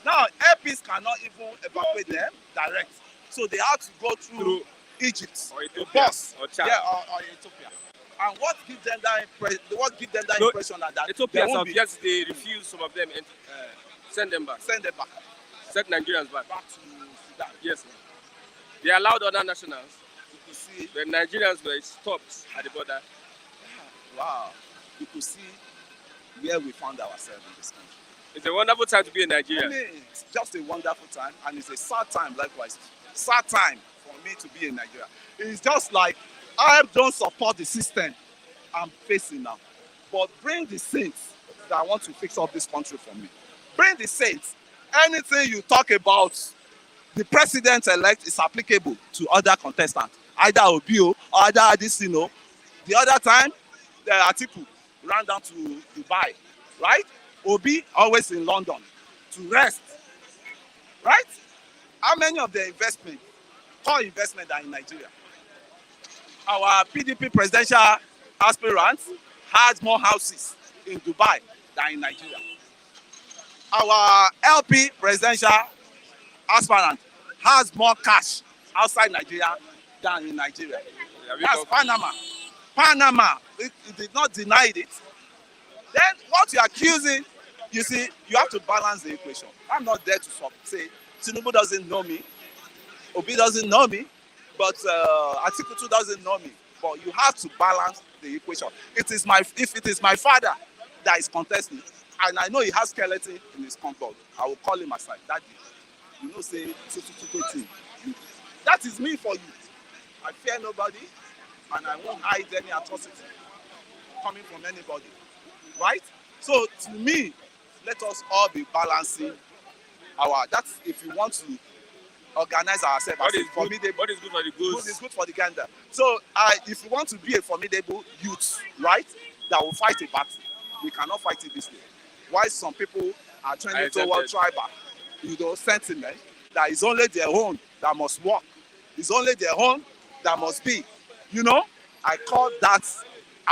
Now, airpeace cannot even evacuate them direct. So they have to go through Egypt or Ethiopia or Chad. Yeah, or Ethiopia. And what gives them that impression that Ethiopia they refuse some of them and send them back. Send Nigerians back. Back to Sudan. Yes, ma'am. They allowed other nationals. You could see the Nigerians were stopped at the border. Wow. You could see where we found ourselves in this country. It's a wonderful time to be in Nigeria. I mean, it's just a wonderful time, and it's a sad time likewise. Sad time for me to be in Nigeria. It's just like I don't support the system I'm facing now, but bring the saints that want to fix up this country for me. Bring the saints. Anything you talk about, the president-elect is applicable to other contestants, either Obio or either Adesina. The other time, the Atiku ran down to Dubai, right? Obi always in London to rest, right? How many of the core investment are in Nigeria? Our PDP presidential aspirants has more houses in Dubai than in Nigeria. Our LP presidential aspirant has more cash outside Nigeria than in Nigeria. That's Panama. Panama, it did not deny it. Then what you're accusing, you see, you have to balance the equation. I'm not there to say Tinubu doesn't know me, Obi doesn't know me, but Atiku doesn't know me. But you have to balance the equation. If it is my father that is contesting, and I know he has skeleton in his compound, I will call him aside. Daddy, you know, say that is me for you. I fear nobody, and I won't hide any atrocity coming from anybody. Right? So to me, let us all be balancing that's if you want to organize ourselves as a formidable. What is good for the goose? Good is good for the gander. So if you want to be a formidable youth, right, that will fight a battle, we cannot fight it this way. Why some people are trending toward tribal, sentiment that is only their own that must work. It's only their own that must be. I call that as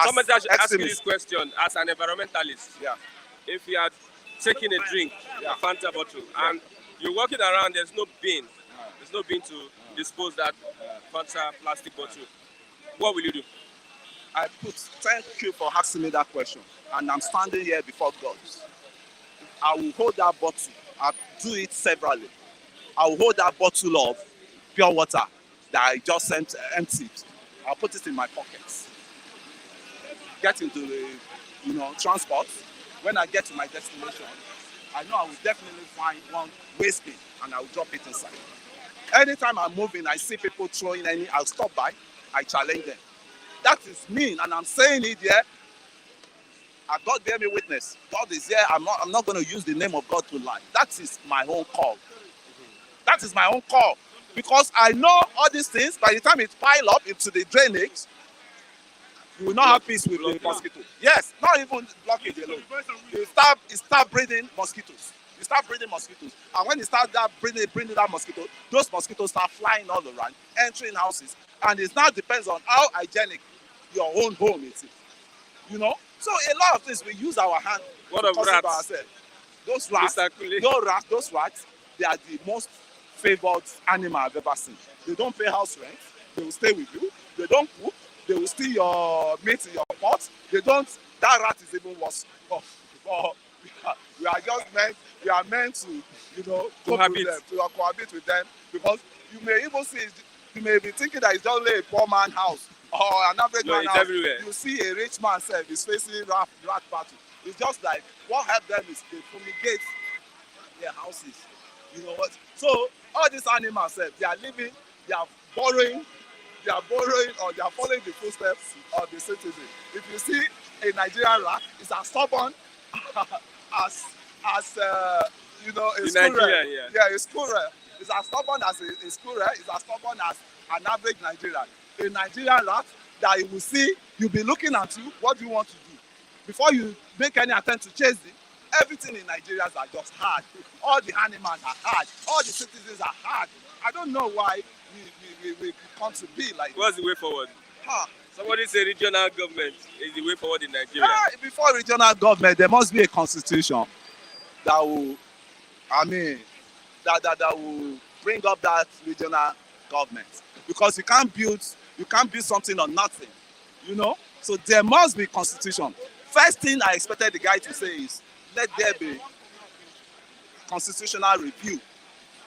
somebody should ask you extremism. this question as an environmentalist. Yeah. If you are taking a drink, a Fanta bottle, and you're walking around, there's no bin to dispose that Fanta plastic bottle, what will you do? Thank you for asking me that question. And I'm standing here before God. I will hold that bottle. I'll do it severally. I will hold that bottle of pure water that I just emptied. I'll put it in my pockets. Get into the transport. When I get to my destination, I know I will definitely find one waste bin and I will drop it inside. Anytime I'm moving, I see people throwing I'll stop by, I challenge them. That is mean, and I'm saying it here. And God bear me witness. God is here. I'm not going to use the name of God to lie. That is my own call. That is my own call. Because I know all these things, by the time it pile up into the drainage, you will not have peace with the mosquito. Yes, not even blockage alone. You start breeding mosquitoes. You start breeding mosquitoes. And when you start breeding that mosquito, those mosquitoes start flying all around, entering houses. And it now depends on how hygienic your own home is. So a lot of things we use our hand What to of toss it by rats? ourselves. Those rats, they are the most favored animal I've ever seen. They don't pay house rent. They will stay with you. They don't cook. They will steal your meat in your pot. That rat is even worse. We are meant to, cohabit with them, because you may be thinking that it's only a poor man's house or an average man's house. Everywhere. You see a rich man is facing rat battle. It's just like what helps them is they fumigate their houses. You know what? So all these animals, they are living, they are borrowing, or they are following the footsteps of the citizen. If you see a Nigerian rat, it's as stubborn as a squirrel. A squirrel. It's as stubborn as a squirrel. It's as stubborn as an average Nigerian. A Nigerian rat that you will see, you'll be looking at you. What do you want to do? Before you make any attempt to chase it, everything in Nigeria are just hard. All the animals are hard. All the citizens are hard. I don't know why we come to be like. What's the way forward? Somebody say regional government is the way forward in Nigeria. Before regional government, there must be a constitution that will, that will bring up that regional government. Because you can't build something on nothing, So there must be constitution. First thing I expected the guy to say is, let there be constitutional review,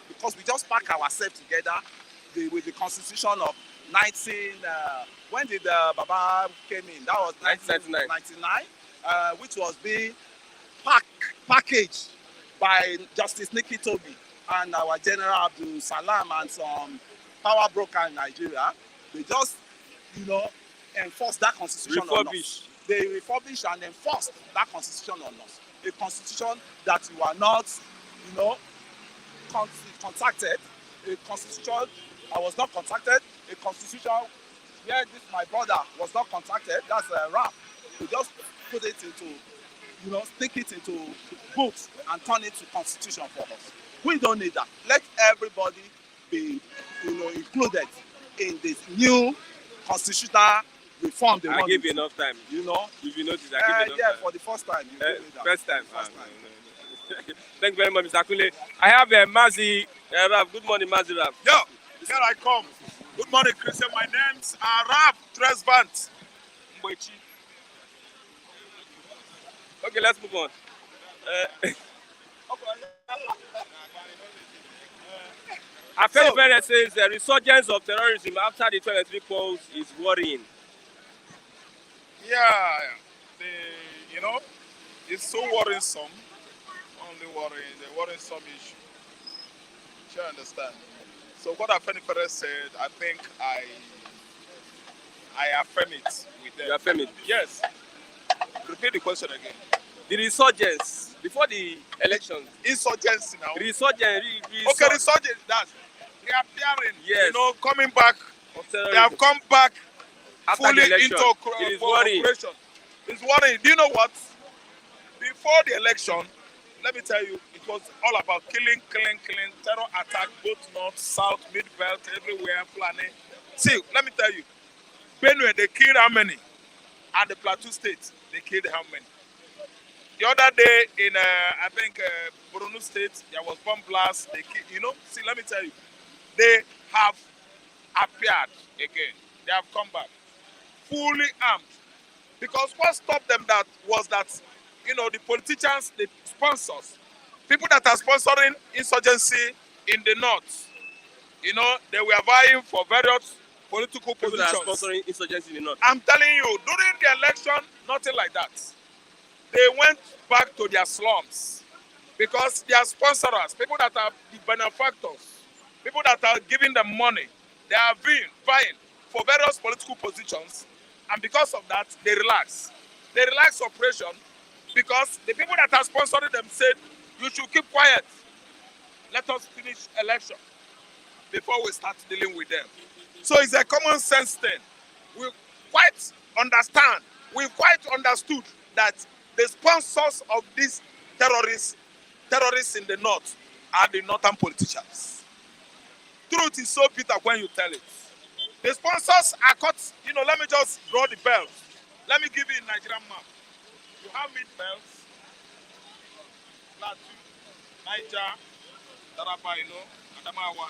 because we just pack ourselves together with the constitution of when did Baba came in? That was 1999, which was being packaged by Justice Nikki Toby and our General Abdul Salam and some power broker in Nigeria. They just, enforce that constitution on us. They refurbish and enforce that constitution on us. A constitution that you are not, contacted. A constitution I was not contacted. A constitution where my brother was not contacted. That's a rap. We just put it into, stick it into books and turn it to constitution for us. We don't need that. Let everybody be, included in this new constitutional reform. I give you enough time. If you notice, I give you enough time. For the first time. First time. No. Thank you very much, Mr. Akule. I have Mazi Raf. Good morning, Mazi Raf. Yo, here I come. Good morning, Christian. My name's Raf Tresvant. Okay, let's move on. Afenifere says the resurgence of terrorism after the 2023 polls is worrying. Yeah, it's so worrisome. Only worrying, the worrisome issue. You understand? So what Afenifere said, I think I affirm it with them. You affirm it? Yes. Repeat the question again. The resurgence before the election. Insurgency now. Resurgence. Okay, resurgence. That's reappearing. Yes. Coming back. They have come back after fully the election. into operation. It's worrying. Do you know what? Before the election, let me tell you, it was all about killing, terror attack, both north, south, mid-belt, everywhere, planning. See, let me tell you, Benue, they killed how many? And the Plateau State, they killed how many? The other day in, I think, Borno State, there was bomb blast. They killed, see, let me tell you, they have appeared again. They have come back, fully armed. Because what stopped them was that, the politicians, the sponsors, people that are sponsoring insurgency in the north, they were vying for various political people positions. That are sponsoring insurgency in the north. I'm telling you, during the election, nothing like that. They went back to their slums because their sponsors, people that are the benefactors, people that are giving them money, they are vying for various political positions, and because of that, they relax. They relax operation because the people that are sponsoring them said, you should keep quiet. Let us finish election before we start dealing with them. So it's a common sense thing. We quite understand, we quite understood that the sponsors of these terrorists in the north are the northern politicians. Truth is so bitter when you tell it. The sponsors are caught, let me just draw the bells. Let me give you a Nigerian map. You have mid-belts, Plateau, Niger, Taraba, Adamawa,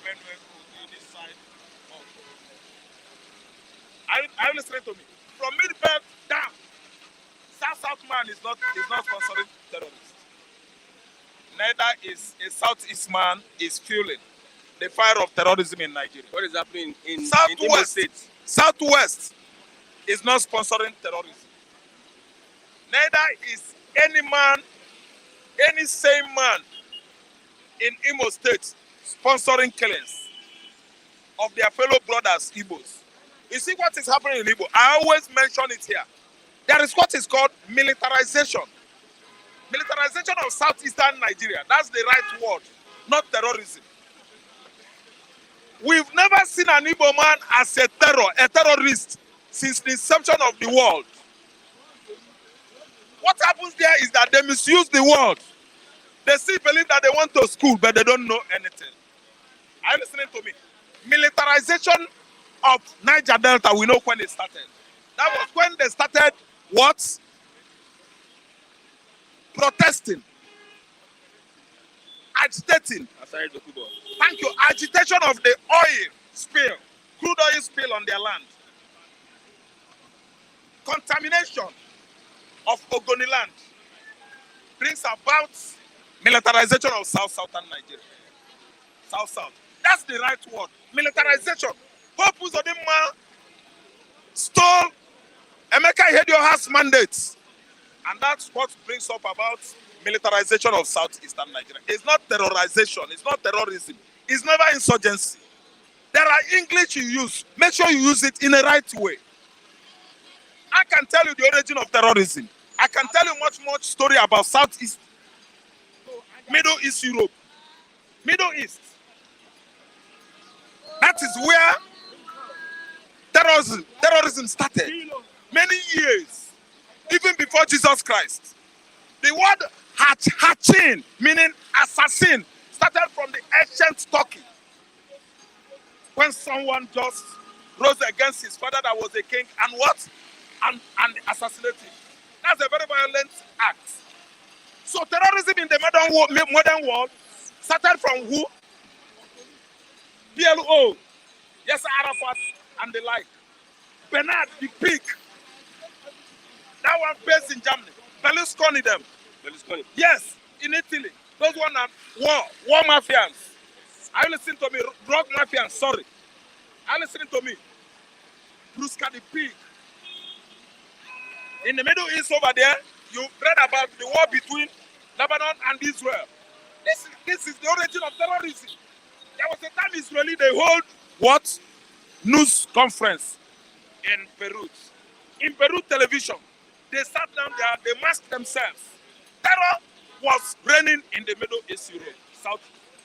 Benue, this side. Are you listening to me? From mid-belt down, South man is not sponsoring terrorists. Neither is a Southeast man is fueling the fire of terrorism in Nigeria. What is happening in Southwest? Imo State? Southwest is not sponsoring terrorism. Neither is any sane man in Imo State sponsoring killings of their fellow brothers, Igbos. You see what is happening in Igbo? I always mention it here. There is what is called militarization. Militarization of southeastern Nigeria. That's the right word, not terrorism. We've never seen an Igbo man as a terrorist since the inception of the world. What happens there is that they misuse the word. They still believe that they want to school, but they don't know anything. Are you listening to me? Militarization of Niger Delta, we know when it started. That was when they started what? Protesting. Agitating. Thank you. Agitation of the oil spill, crude oil spill on their land. Contamination of Ogoni land brings about militarization of southern Nigeria. South. That's the right word. Militarization. Hope Uzodinma stole Emeka Ihedioha's mandate. And that's what brings up about militarization of southeastern Nigeria. It's not terrorization. It's not terrorism. It's never insurgency. There are English you use. Make sure you use it in the right way. I can tell you the origin of terrorism. I can tell you much story about Southeast, Middle East Europe, Middle East. That is where terrorism started. Many years, even before Jesus Christ. The word Hachin, meaning assassin, started from the ancient Turkey. When someone just rose against his father that was a king and what? And assassinated him. That's a very violent act. So terrorism in the modern world started from who? PLO, Yasser Arafat and the like. Bernard the pig. That one based in Germany. Berlusconi them. Berlusconi. Yes, in Italy. Those one are war mafians. Are you listening to me? Drug mafians, sorry. Are you listening to me? Brusca the pig. In the Middle East over there, you read about the war between Lebanon and Israel. This is the origin of terrorism. There was a time Israeli, they hold what? News conference in Beirut. In Beirut television, they sat down there, they masked themselves. Terror was reigning in the Middle East Europe,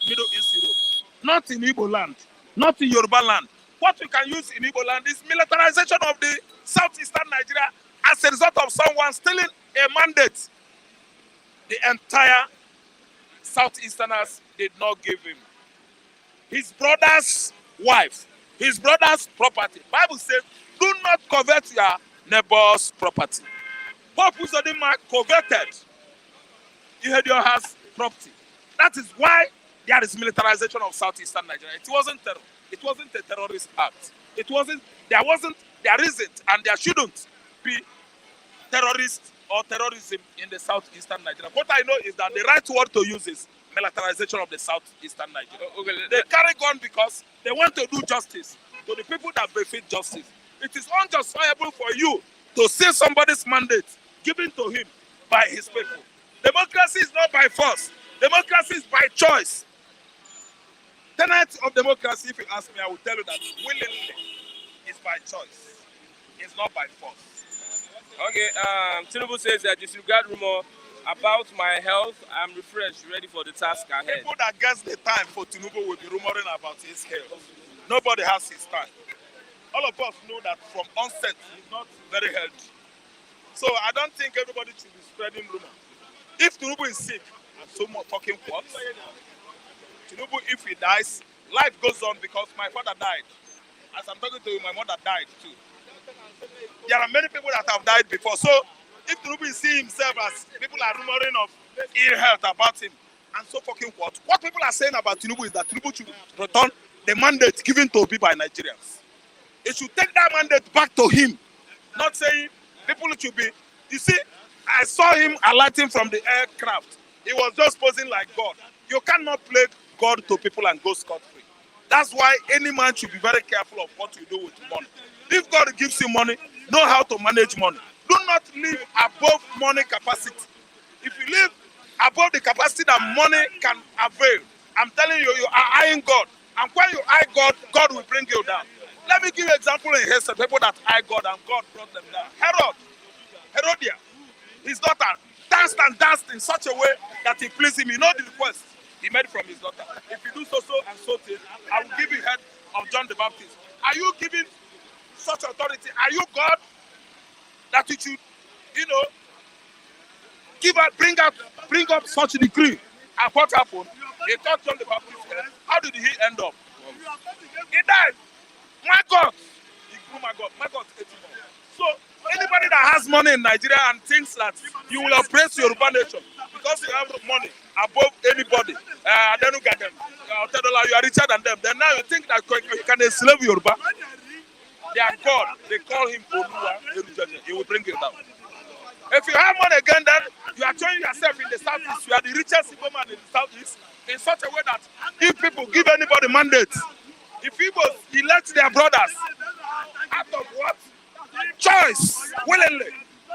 Middle East Europe. Not in Igbo land, not in Yoruba land. What we can use in Igbo land is militarization of the southeastern Nigeria as a result of someone stealing a mandate. The entire southeasterners did not give him. His brother's wife, his brother's property. Bible says, do not covet your neighbor's property. Pope Uzodinma coveted Ihedioha's property. That is why there is militarization of southeastern Nigeria. It wasn't terror. It wasn't a terrorist act. There isn't, and there shouldn't be terrorist or terrorism in the southeastern Nigeria. What I know is that the right word to use is militarization of the southeastern Nigeria. Okay. They carry gun because they want to do justice to the people that befit justice. It is unjustifiable for you to see somebody's mandate given to him by his people. Democracy is not by force. Democracy is by choice. Tenet of democracy, if you ask me, I will tell you that willingly is by choice. It's not by force. Okay, Tinubu says that disregard rumor about my health. I'm refreshed, ready for the task ahead. People that guess the time for Tinubu will be rumoring about his health. Nobody has his time. All of us know that from onset, he's not very healthy. So I don't think everybody should be spreading rumor. If Tinubu is sick, and so much fucking what? Tinubu, if he dies, life goes on because my father died. As I'm talking to you, my mother died too. There are many people that have died before. So if Tinubu is seeing himself as people are rumoring of ill health about him, and so fucking what people are saying about Tinubu is that Tinubu should return the mandate given to Obi by Nigerians. It should take that mandate back to him. Not saying people should be. You see, I saw him alighting from the aircraft. He was just posing like God. You cannot play God to people and go scot-free. That's why any man should be very careful of what you do with money. If God gives you money, know how to manage money. Do not live above money capacity. If you live above the capacity that money can avail, I'm telling you, you are eyeing God. And when you eye God, God will bring you down. Let me give you an example in history. People that eye God and God brought them down. Herodias, his daughter, danced in such a way that he pleased him. You know the request he made from his daughter. If you do so and so thing, I will give you head of John the Baptist. Are you giving such authority? Are you God that you should, bring up such a decree? And what happened? He cut John the Baptist head. How did he end up? He died. My God. He grew my God ate him up. So anybody that has money in Nigeria and thinks that you will oppress your Yoruba nation because you have money above anybody, then look at them. You are richer than them. Then now you think that you can enslave Yoruba. They are God. They call him Oluwa. He will bring you down. If you have money again, then you are showing yourself in the southeast. You are the richest people man in the southeast in such a way that if people give anybody mandate, if people elect their brothers out of what? Choice, willingly,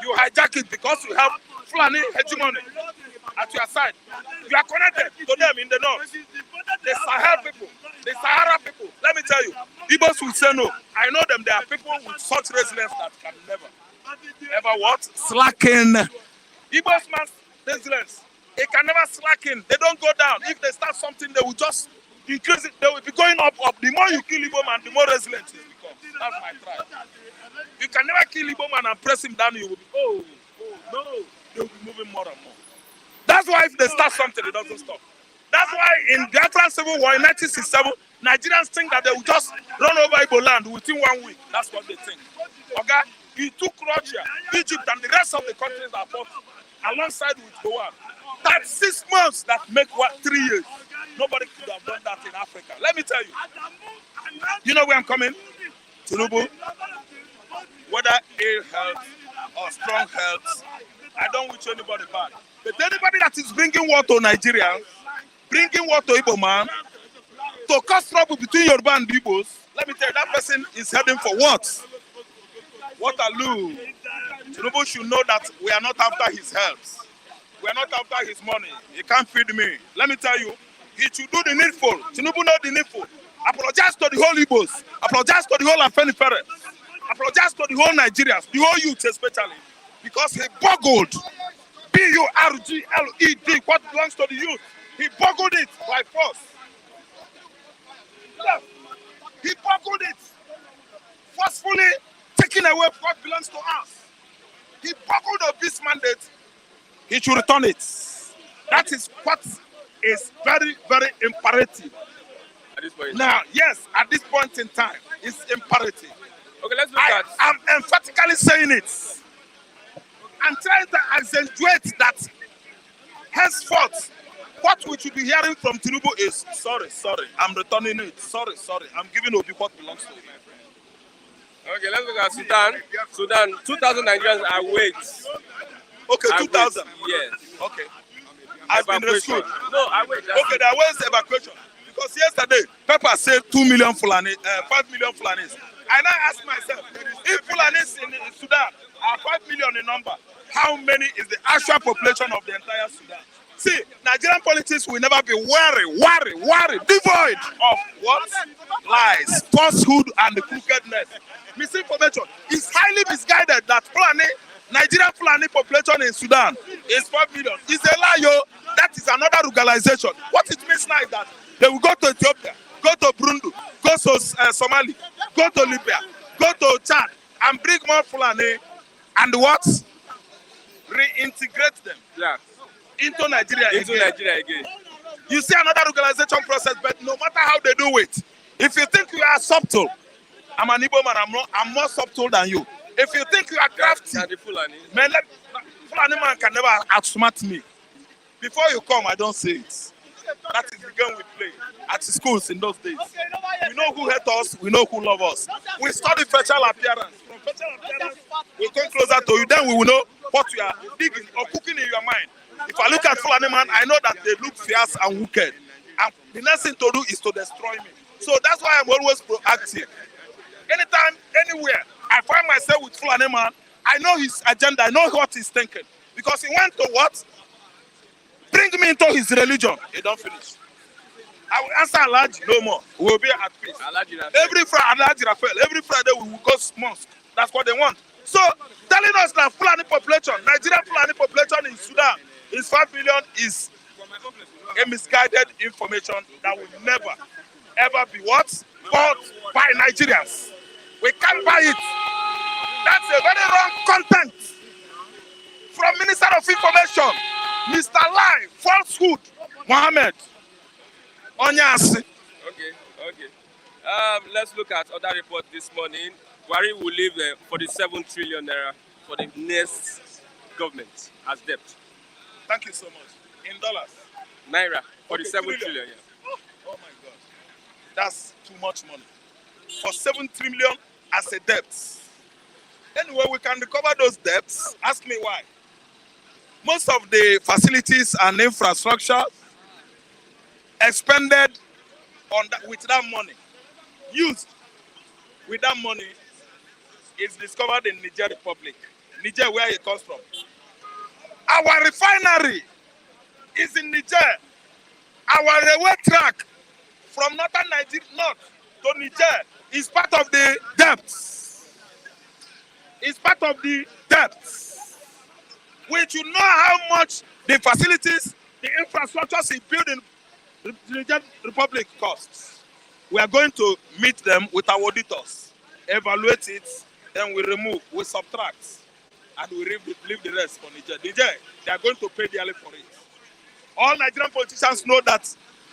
you hijack it because you have Fulani hegemony. at your side. You are connected to them in the north. The Sahel people, the Sahara people. Let me tell you, Igbos will say no. I know them. There are people with such resilience that can never, ever what? Slacken. Igbos man's resilience. They can never slacken. They don't go down. If they start something, they will just increase it. They will be going up. The more you kill Igbo man, the more resilient he becomes. That's my tribe. You can never kill Igbo man and press him down. You will be, no. They will be moving more and more. That's why if they start something, it doesn't stop. That's why in Biafran Civil War in 1967, Nigerians think that they will just run over Igbo land within 1 week. That's what they think. Okay? He took Russia, Egypt, and the rest of the countries that fought alongside with Gowan. That's 6 months that make what 3 years. Nobody could have done that in Africa. Let me tell you. You know where I'm coming? Tinubu. Whether ill health or strong health, I don't wish anybody bad. But anybody that is bringing war to Nigeria, bringing war to Igbo man, to cause trouble between Yoruba and Igbos, let me tell you, that person is heading for what? Waterloo. Tinubu should know that we are not after his health. We are not after his money. He can't feed me. Let me tell you, he should do the needful. Tinubu know the needful. Apologize to the whole Igbos. Apologize to the whole Afenifere. Apologize to the whole Nigerians, the whole youth especially, because he boggled. B-U-R-G-L-E-D, what belongs to the youth. He boggled it by force. Yes. He boggled it, forcefully taking away what belongs to us. He boggled of this mandate. He should return it. That is what is very, very imperative. At this point. Now, yes, at this point in time, it's imperative. Okay, let's look at. I'm emphatically saying it. I'm trying to accentuate that henceforth, what we should be hearing from Tinubu is, sorry, I'm returning it. Sorry, I'm giving Obi what belongs to him. Okay, let's look at Sudan. 2,000 Nigerians await. Okay, 2,000. Yes. Okay. I've been Evacuation. rescued. No, I wait. Okay, there was evacuation. Because yesterday, Pepper said 2 million Fulani, 5 million Fulanis. I now ask myself, if Fulanis in Sudan are 5 million in number, how many is the actual population of the entire Sudan? See, Nigerian politics will never be worry, devoid of what? Lies, falsehood, and the crookedness. Misinformation is highly misguided that Nigerian Fulani population in Sudan is 5 million. It's a lie, yo. That is another ruralization. What it means now is that they will go to Ethiopia, go to Burundi, go to Somalia, go to Libya, go to Chad, and bring more Fulani, and what? Reintegrate them into Nigeria again. You see another ruralization process, but no matter how they do it, if you think you are subtle, I'm an Igbo man, I'm more subtle than you. If you think you are crafty, man, Fulani man can never outsmart me. Before you come, I don't say it. That is the game we play at schools in those days. We know who hate us, we know who love us. We study facial appearance. From facial appearance, we come closer to you, then we will know what you are digging or cooking in your mind. If I look at Fulani man, I know that they look fierce and wicked. And the next thing to do is to destroy me. So that's why I'm always proactive. Anytime, anywhere, I find myself with Fulani man, I know his agenda, I know what he's thinking. Because he went to what? Bring me into his religion. He don't finish. I will answer Alaji no more. We will be at peace. Every Friday we will go mosque. That's what they want. So telling us that Fulani population, Nigerian Fulani population in Sudan is 5 million is a misguided information that will never, ever be what? Bought by Nigerians. We can't buy it. That's a very wrong content from Minister of Information, Mr. Lie, Falsehood, Mohammed Onyasi. Okay. Let's look at other reports this morning. Buhari will leave 47 trillion naira for the next government as debt. Thank you so much. In dollars? Naira, 47 trillion. Yeah. Oh my God. That's too much money. For 7 trillion as a debt. Anyway, we can recover those debts. Ask me why. Most of the facilities and infrastructure expended on that, with that money, used with that money, is discovered in Niger Republic. Niger, where it comes from. Our refinery is in Niger. Our railway track from northern Nigeria north to Niger is part of the depths. It's part of the depths. We should know how much the facilities, the infrastructures he built in the Niger Republic costs. We are going to meet them with our auditors, evaluate it, then we remove, we subtract, and we leave the rest for Niger. Niger, they are going to pay dearly for it. All Nigerian politicians know that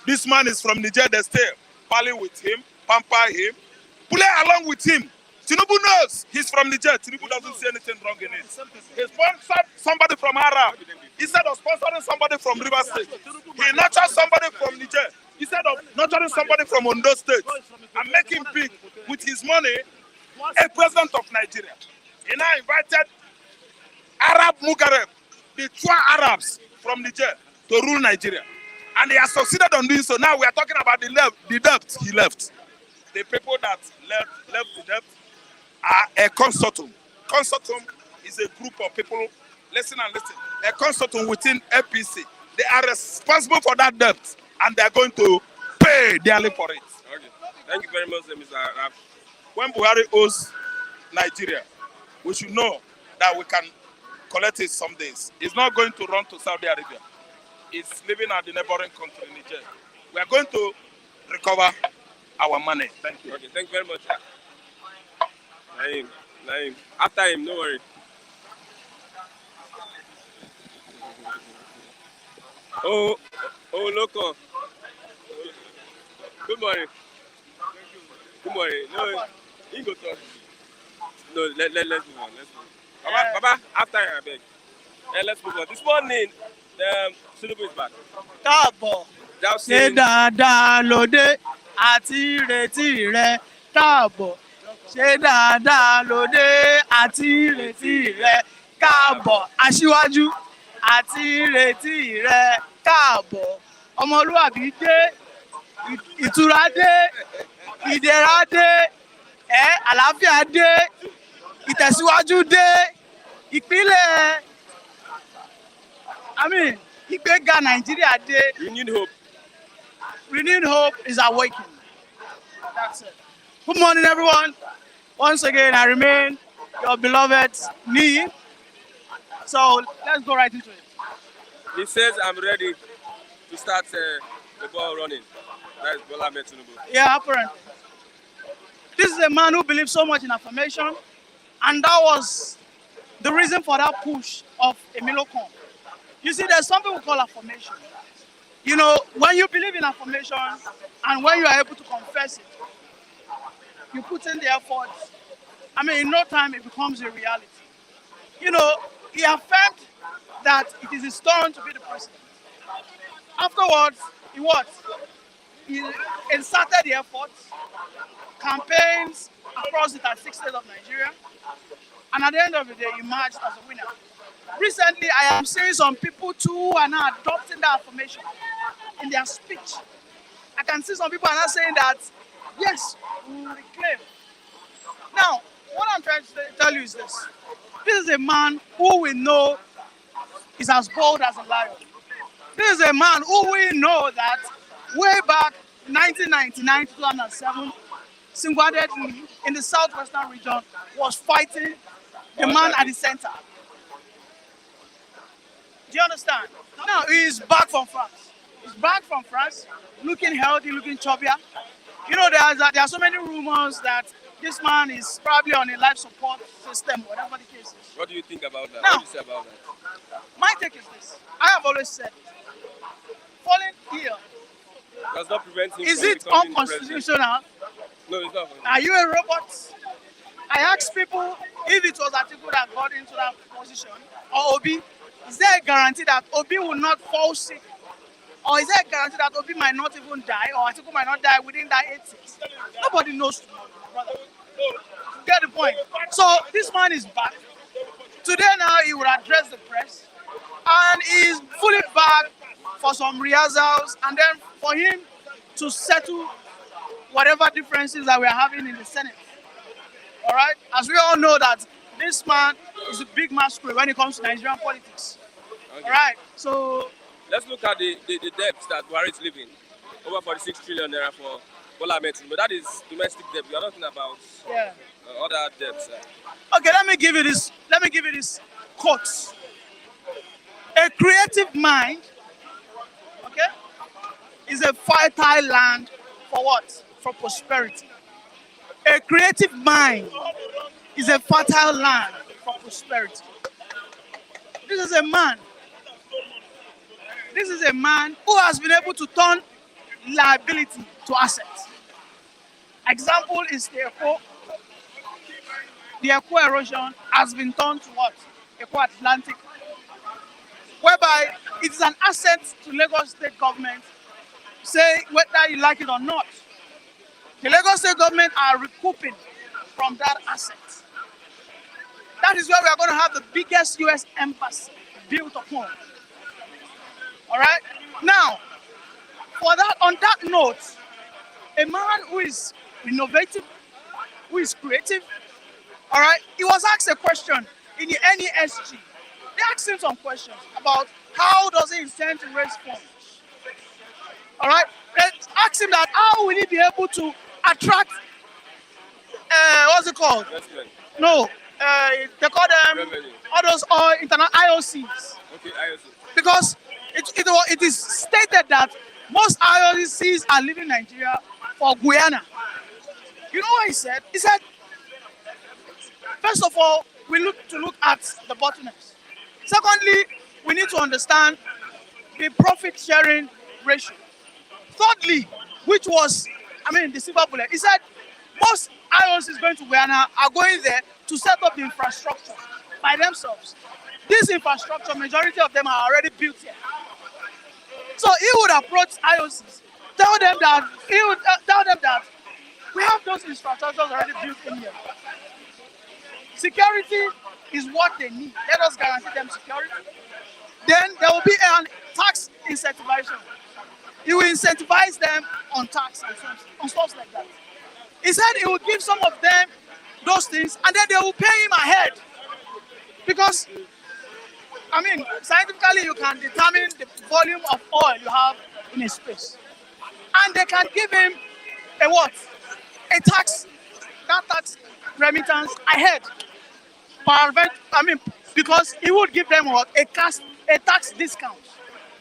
this man is from Niger. They stay, pally with him, pamper him, play along with him. Tinubu knows he's from Niger. Tinubu doesn't see anything wrong in it. He sponsored somebody from Arab instead of sponsoring somebody from River State. He nurtured somebody from Niger instead of nurturing somebody from Ondo State and making big with his money a president of Nigeria. He now invited Arab Mugareb, the two Arabs from Niger, to rule Nigeria. And he has succeeded on doing so. Now we are talking about the debt he left. The people that left the debt are a consortium. Consortium is a group of people, listen and listen, a consortium within APC. They are responsible for that debt and they are going to pay dearly for it. Okay. Thank you very much, Mr. Arab. When Buhari owes Nigeria, we should know that we can collect it some days. He's not going to run to Saudi Arabia. He's living at the neighboring country, Niger. We are going to recover our money. Thank you. Okay, thank you very much. Naim. After him, no worry. Oh, local. Good morning. Good morning. No, you go talk. No, let's move on. Baba, after him, I beg. Let's move on. This morning, Tinubu is back. Káàbọ̀ ṣe dáadáa lóde àti ìrètí rẹ. Káàbọ̀ ṣe dáadáa lóde àti ìrètí rẹ. Káàbọ̀ aṣíwájú àti ìrètí rẹ. Káàbọ̀ ọmọlúwàbí dé, ìtura dé, ìdẹ̀ra dé, àlàáfíà dé, ìtẹ̀síwájú dé, ìpínlẹ̀ ìgbéga Nàìjíríà dé. Renewed hope. Renewed hope is awakening. That's it. Good morning, everyone. Once again, I remain your beloved Ni. So let's go right into it. He says, I'm ready to start the ball running. That is Bola Ahmed Tinubu. Yeah, apparently. This is a man who believes so much in affirmation, and that was the reason for that push of Emilio Khan. You see, there's something we call affirmation. You know, when you believe in affirmation and when you are able to confess it, you put in the effort. In no time it becomes a reality. You know, he affirmed that it is his turn to be the president. Afterwards, he inserted the efforts, campaigns across the 36 states of Nigeria, and at the end of the day, he emerged as a winner. Recently, I am seeing some people too who are now adopting that affirmation in their speech. I can see some people are now saying that, yes, we will reclaim. Now, what I'm trying to tell you is this. This is a man who we know is as bold as a lion. This is a man who we know that way back 1999 to 2007, single-handedly in the southwestern region was fighting the man at the center. Do you understand? Now he's back from France. He's back from France, looking healthy, looking chubbier. You know, there are so many rumors that this man is probably on a life support system, whatever the case is. What do you think about that? Now, What do you say about that? my take is this. I have always said, falling ill, Does not prevent him is from it becoming unconstitutional? president. No, it's not. Are you a robot? I asked people if it was Atiku that got into that position or Obi. Is there a guarantee that Obi will not fall sick? Or is there a guarantee that Obi might not even die or Atiku might not die within that 8 6? Nobody knows tomorrow, brother. You get the point? So this man is back. Today now he will address the press and he's fully back for some rehearsals and then for him to settle whatever differences that we are having in the Senate. All right? As we all know that this man is a big masquerade when it comes to Nigerian politics. Okay. All right? So Let's look at the debts that Buhari is leaving. Over 46 trillion naira for Bola Ahmed Tinubu. But that is domestic debt. We are talking about Yeah. other debts. Okay, let me give you this. Let me give you this quote. A creative mind, okay, is a fertile land for what? For prosperity. A creative mind is a fertile land for prosperity. This is a man. This is a man who has been able to turn liability to assets. Example is the Echo. The Echo erosion has been turned to what? Echo Atlantic, whereby it is an asset to Lagos State government, say whether you like it or not. The Lagos State government are recouping from that asset. That is where we are going to have the biggest US embassy built upon. All right? Now, on that note, a man who is innovative, who is creative, all right, he was asked a question in the NESG. They asked him some questions about how does he intend to raise funds. All right, they asked him that how will he be able to attract, what's it called? Investment. No, they call them Revenue. all those international IOCs. Okay, IOC. Because it is stated that most IOCs are leaving Nigeria for Guyana. You know what he said? He said, first of all, we look at the bottlenecks. Secondly, we need to understand the profit sharing ratio. Thirdly, which was, the silver bullet, he said most IOCs going to Guyana are going there to set up the infrastructure by themselves. This infrastructure, majority of them are already built here. So he would approach IOCs, tell them that we have those infrastructures already built in here. Security is what they need. Let us guarantee them security. Then there will be a tax incentivization. He will incentivize them on tax and on stuff like that. He said he will give some of them those things and then they will pay him ahead. Because, scientifically you can determine the volume of oil you have in a space. And they can give him a what? A tax, that tax remittance ahead. Because he would give them what? A tax discount.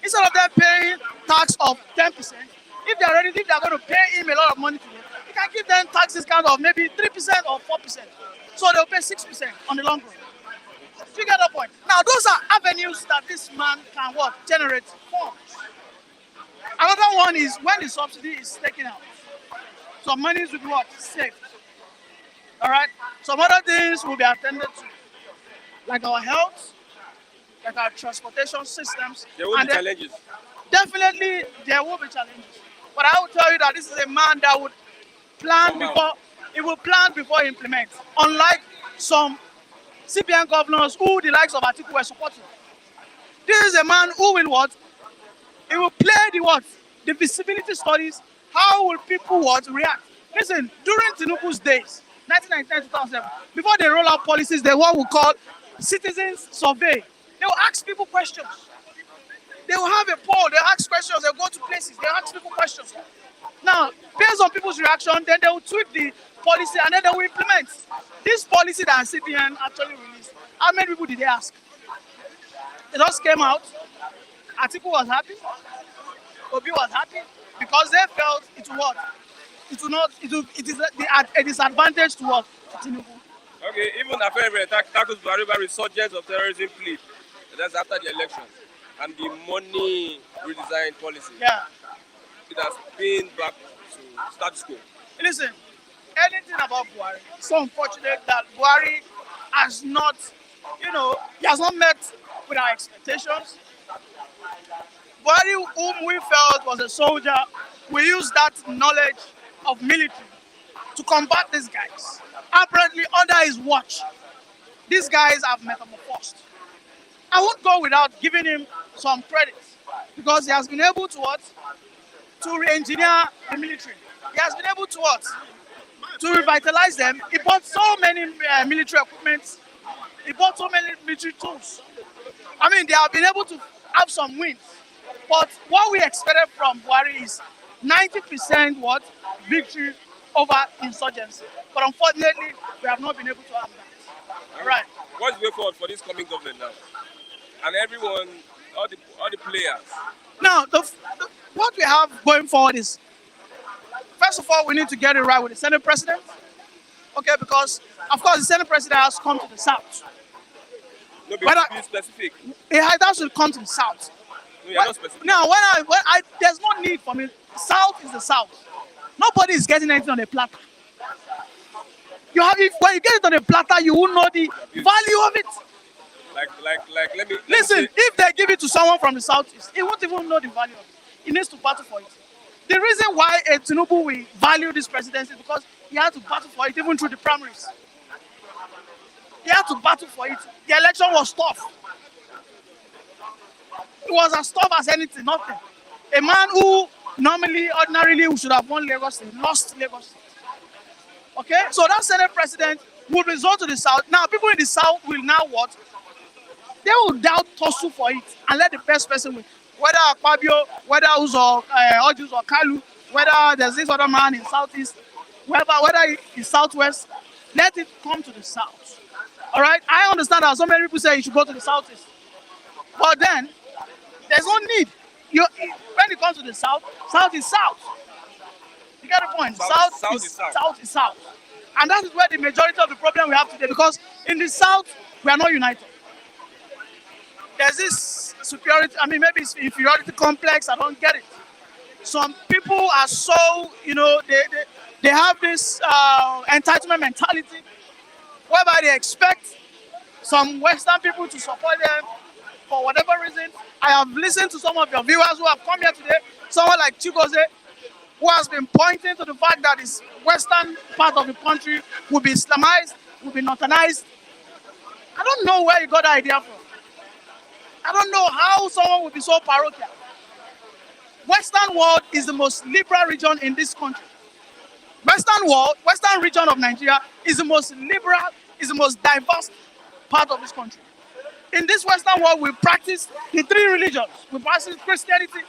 Instead of them paying tax of 10%, if they are going to pay him a lot of money today, he can give them tax discount of maybe 3% or 4%. So they'll pay 6% on the long run. You get the point? Now those are avenues that this man can generate funds. Another one is when the subsidy is taken out. Some monies will be saved. All right? Some other things will be attended to, like our health, like our transportation systems. There will be challenges. Definitely, there will be challenges. But I will tell you that this is a man that would plan before he implements. Unlike some CPN governors who the likes of Atiku were supporting. This is a man who will He will play the visibility studies. How will people react? Listen, during Tinubu's days, 1999-2007, before they roll out policies, they what we call citizens survey. They will ask people questions. They will have a poll, they ask questions, they go to places, they ask people questions. Now, based on people's reaction, then they will tweak the policy and then they will implement. This policy that CPN actually released, how many people did they ask? They just came out. Atiku was happy. Obi was happy because they felt it is a disadvantage to what? Tinubu. Okay, even Afenifere tackles Buhari resurgence of terrorism plea. That's after the election. And the money redesign policy. Yeah. It has been back to status quo. Listen, anything about Buhari, it's so unfortunate that Buhari has not, he has not met with our expectations. Buhari, whom we felt was a soldier, we used that knowledge of military to combat these guys. Apparently, under his watch, these guys have metamorphosed. I won't go without giving him some credit because he has been able to re-engineer the military. He has been able to revitalize them. He bought so many military equipment. He bought so many military tools. They have been able to have some wins. But what we expected from Buhari is 90% what victory over insurgency. But unfortunately, we have not been able to have that. All right. What's the way forward for this coming government now? And everyone, all the players. Now, what we have going forward is, first of all, we need to get it right with the Senate President. Okay, because, of course, the Senate President has come to the South. No, be specific. It has to come to the South. No, you're not specific. Now, there's no need for me. South is the South. Nobody is getting anything on a platter. When you get it on a platter, you will know the value of it. Let me Listen, if they give it to someone from the Southeast, he won't even know the value of it. He needs to battle for it. The reason why Tinubu will value this presidency is because he had to battle for it even through the primaries. He had to battle for it. The election was tough. It was as tough as anything, nothing. A man who ordinarily should have won Lagos State, lost Lagos State. Okay, so that Senate President will resort to the South. Now, people in the South will now what? They will doubt tussle for it and let the best person win. Whether Akpabio, whether Uzo, Ojus or Kalu, whether there's this other man in Southeast, whether in Southwest, let it come to the South. All right? I understand that so many people say you should go to the Southeast. But then, there's no need. When it comes to the South, South is South. You get the point? South is South. And that is where the majority of the problem we have today, because in the South, we are not united. There's this superiority, maybe it's inferiority complex, I don't get it. Some people are so, they have this entitlement mentality, whereby they expect some Western people to support them for whatever reason. I have listened to some of your viewers who have come here today, someone like Chigoze, who has been pointing to the fact that this western part of the country will be Islamized, will be Northernized. I don't know where you got that idea from. I don't know how someone would be so parochial. Western world is the most liberal region in this country. Western region of Nigeria is the most liberal, is the most diverse part of this country. In this Western world, we practice the three religions. We practice Christianity,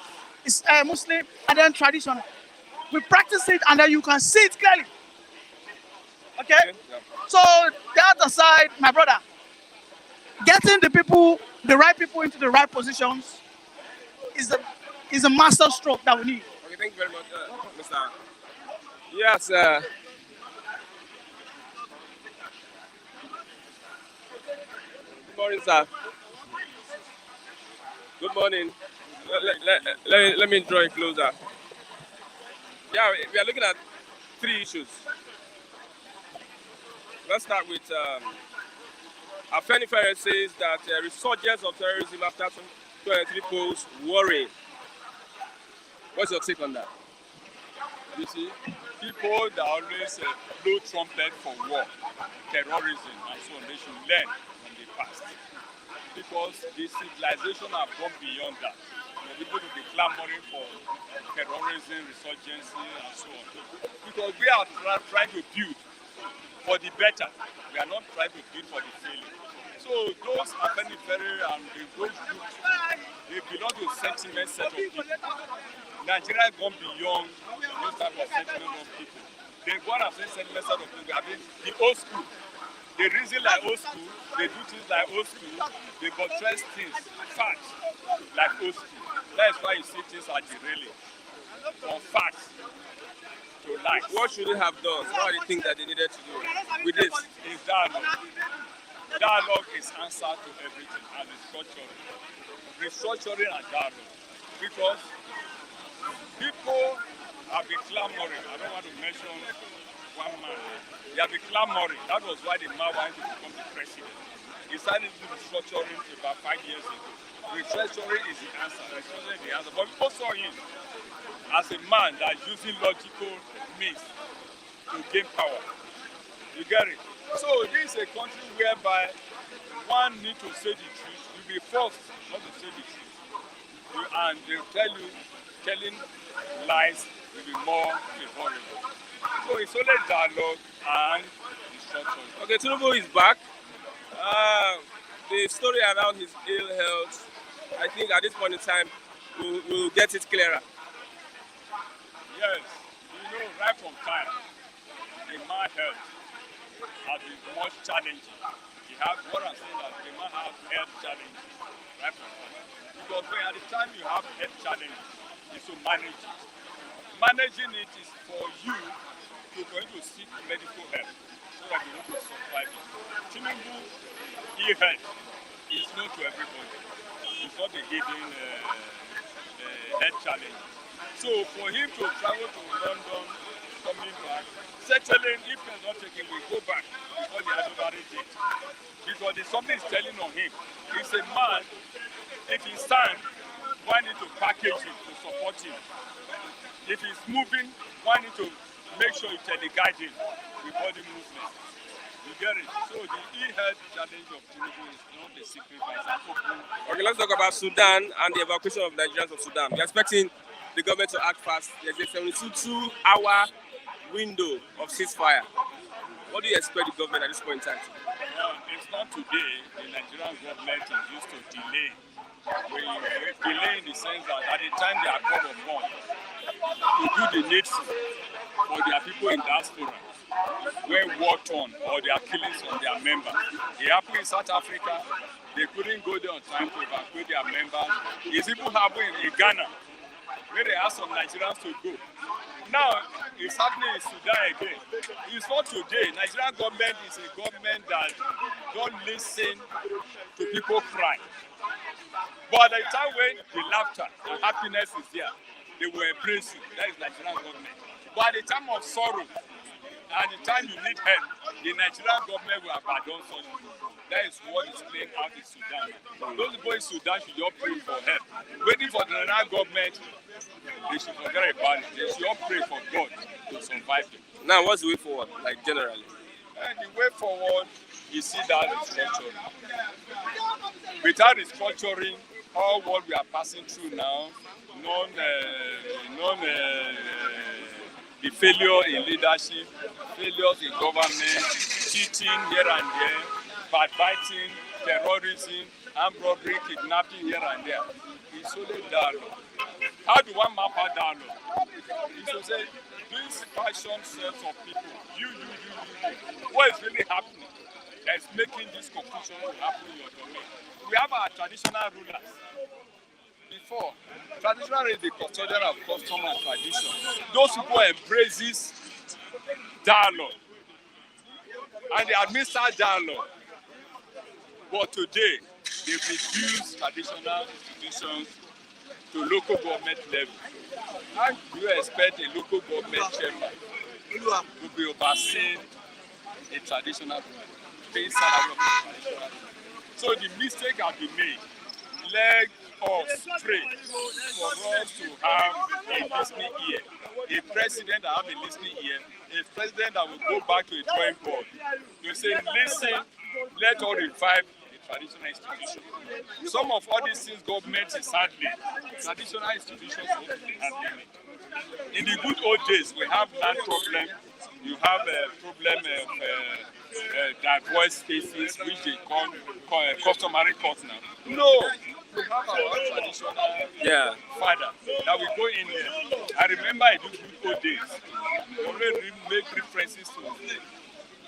Muslim, and then traditional. We practice it, and then you can see it clearly. Okay? Yeah. So that aside, my brother, getting the right people into the right positions is a master stroke that we need. Okay, thank you very much, Mr. Yes, good morning, sir. Good morning. Let me draw it closer. Yeah, we are looking at three issues. Let's start with Afenifere says that resurgence of terrorism after 23 polls worrying. What's your take on that? You see, people that always blow trumpet for war, terrorism, and so on, they should learn from the past. Because the civilization have gone beyond that. People will be clamoring for terrorism, resurgency, and so on. Because we are trying to build for the better. We are not trying to build for the failure. So those Afenifere and those groups, they belong to a sentiment set of people. Nigeria has gone beyond those type of sentiment of people. They go and say sentiment set of people. The old school. They reason like old school. They do things like old school. They portray things, facts, like old school. That is why you see things are derailing from facts to lies. What should they have done? What are the things that they needed to do with this? Is dialogue. Dialogue is answer to everything, and restructuring. Restructuring and dialogue. Because people have been clamoring. I don't want to mention one man. They have been clamoring. That was why the man wanted to become the president. He started to do restructuring about 5 years ago. Restructuring is the answer. Restructuring is the answer. But people saw him as a man that is using logical means to gain power. You get it? So this is a country whereby one needs to say the truth. You'll be forced not to say the truth. And they'll tell you, telling lies will be more favorable. So it's only dialogue and instruction. Okay, Tinubu is back. The story around his ill health, I think at this point in time, we'll get it clearer. Yes, right from time, the man health has been much challenging. He has what I'm saying that the man has health challenges right from time. Because when at the time you have health challenges, is to manage it. Managing it is for you to going to seek medical help so that you want to survive it. Tinubu e-health is known to everybody. It's not a hidden health challenge. So for him to travel to London, coming back, settling, if he's not taking, we go back because he has already did. Because there's something is telling on him. He's a man, if he stands, why need to package him to support him? If he's moving, why need to make sure you teleguide him before the movement? You get it? So the e-health challenge of Tinubu is not a secret, but it's an open. Okay, let's talk about Sudan and the evacuation of Nigerians from Sudan. We're expecting the government to act fast. There's a 72-hour window of ceasefire. What do you expect the government at this point in time? It's not today. The Nigerian government is used to delay. We delay in the sense that at the time they are called upon to do the needful for their people in diaspora, where war torn or they are killing some of their members. It happened in South Africa. They couldn't go there on time to evacuate their members. It's even happened in Ghana, where they asked some Nigerians to go. Now, it's happening in Sudan again. It's not today. Nigerian government is a government that don't listen to people cry. But at the time when the laughter and happiness is there, they will embrace you. That is Nigerian government. But at the time of sorrow, and the time you need help, the Nigerian government will abandon such people. That is what is playing out in Sudan. Those people in Sudan should all pray for help. Waiting for the Nigerian government, they should forget about it. They should all pray for God to survive them. Now, what's the way forward, like generally? And the way forward, you see that restructuring. Without restructuring, all what we are passing through now, the failure in leadership, failures in government, cheating here and there, backbiting, terrorism, armed robbery, kidnapping here and there. It's only dialogue. How do one map out dialogue? It's to say, these passion sets of people, you. What is really happening that is making this confusion happen in your domain? We have our traditional rulers. Before, traditional is the custodian of custom and tradition. Those people embrace dialogue and they administer dialogue. But today, they reduce traditional institutions to local government level. How do you expect a local government chairman to be overseeing a traditional paying salary of a traditional? So the mistake has been made. Let us pray for us to have a listening ear, a president that have a listening ear, a president that will go back to a drawing board to say, listen, let us revive the traditional institution. Some of all these things government is handling, traditional institutions will be handling it. In the good old days, we have land problem, you have a problem of divorce cases, which they call customary court now. No, we have our traditional father that we go in there. I remember in the good old days, we already make references to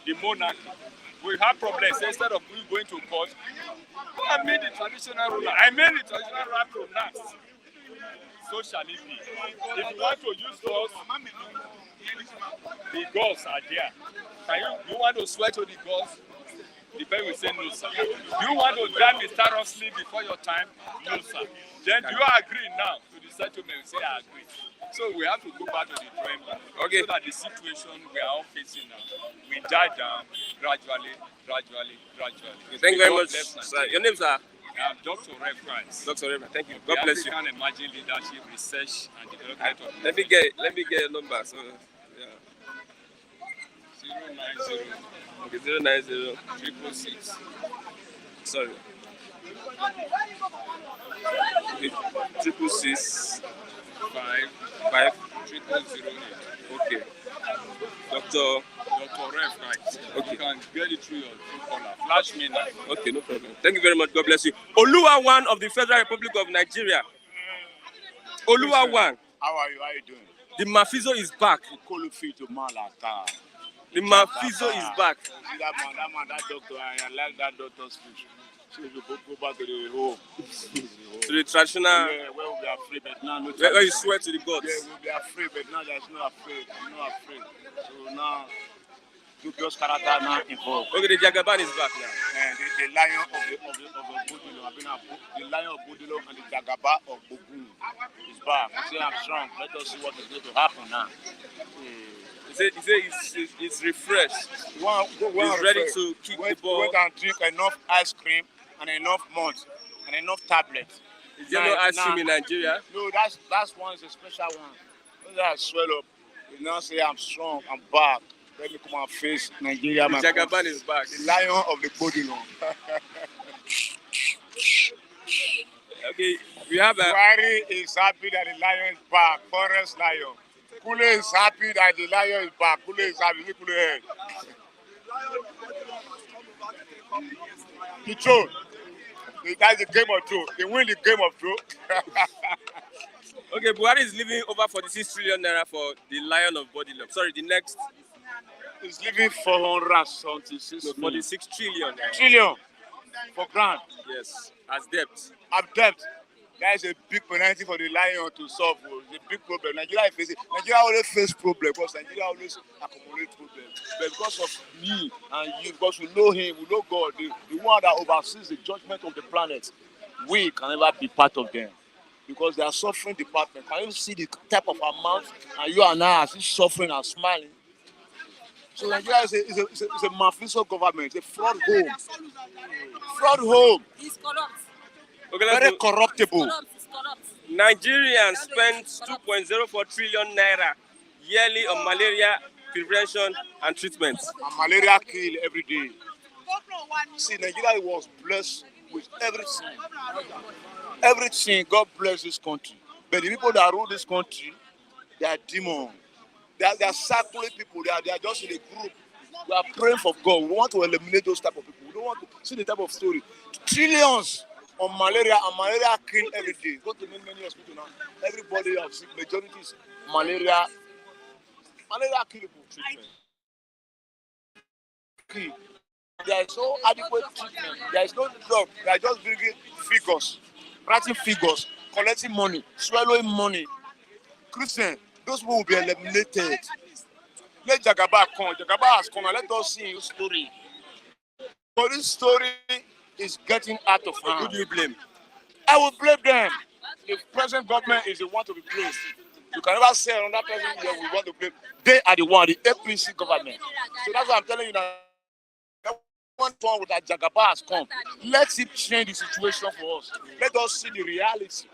the monarchy. We have problems. Instead of we going to court, I made the traditional ruler. I made the traditional ruler pronounced. So shall it be. If you want to use gods, the gods are there. You want to swear to the gods? The pen will say no, sir. Do you want to die mysteriously before your time? No, sir. Then do you agree now to the settlement? We say I agree. So we have to go back to the drawing board. Okay. So that the situation we are all facing now, we die down gradually. Okay, thank you very much, sir. Your name, sir? I'm Dr. Rev Christ. Dr. Rev, thank you. God bless you. African Emerging Leadership Research and Development of Let me get a number. So, yeah. 090. Okay, 090. 666. Sorry. Okay, 666. 5 0008. Okay. Dr. Rev, right. Okay. You can get it through your phone caller. Flash me now. Okay, no problem. Thank you very much. God bless you. Oluwa, one of the Federal Republic of Nigeria. Oluwawan, How are you? How are you doing? the Mafizo is back. Kolufito Malata. The Mafizo is back. See that man, that doctor, I like that doctor's speech. So we go back to the home. To the traditional, Yeah, where we'll be afraid, but now no where you tradition. swear to the gods. Yeah, we'll be afraid, but now there's no afraid. We're not afraid. So now, dubious character now involved. Okay, the Jagaban is back now. And the lion of Bodilo, the lion of Bodilo and the Jagaba of Ogun is back. He say I'm strong. Let us see what is going to happen now. He say it's refreshed. He's ready to kick the ball. Went and drink enough ice cream and enough malt and enough tablets. Is there no ice cream in Nigeria? No, that's one is a special one. Those that swell up. You now say I'm strong, I'm back. Let me come and face Nigeria. The Jagaban is back. The lion of the Bodilo. Okay, we have a. Buhari is happy that the lion is back. Forest lion. Kule is happy that the lion is back. Kule is happy. Kule head. The throne. That's the game of throne. They win the game of throne. Okay, Buhari is leaving over 46 trillion naira for the lion of Bodilo. Sorry, the next. He's leaving 476 No, 46 trillion. trillion for grant. Yes, as debt. As debt. That is a big penalty for the lion to solve. It's a big problem. Nigeria always face problems because Nigeria always accumulate problems. But because of me and you, because we know him, we know God, the one that oversees the judgment of the planet, we can never be part of them. Because they are suffering department. Can you see the type of amount and you and I are still suffering and smiling? So Nigeria is a Mafiso government, a fraud home. Fraud home. It's corrupt. Okay, Very corruptible. It's corrupt. Nigerians spend 2.04 trillion naira yearly on malaria prevention and treatment. And malaria kill every day. See, Nigeria was blessed with everything. Everything, God bless this country. But the people that rule this country, they are demons. They are circling people. They are just in a group. We are praying for God. We want to eliminate those type of people. We don't want to see the type of story. Trillions on malaria, and malaria kill every day. Go to many hospitals now. Everybody have sick. Majority is malaria. Malaria kill people. Treatment. There is no adequate treatment. There is no drug. They are just bringing figures, writing figures, collecting money, swallowing money. Christian, those people will be eliminated. Let Jagaba come. Jagaba has come and let us see his story. But this story is getting out of hand. Who do you blame? I will blame them. The present government is the one to be blamed. You can never say another person here we want to blame. They are the one, the APC government. So that's why I'm telling you that one time with that Jagaba has come. Let him change the situation for us. Let us see the reality.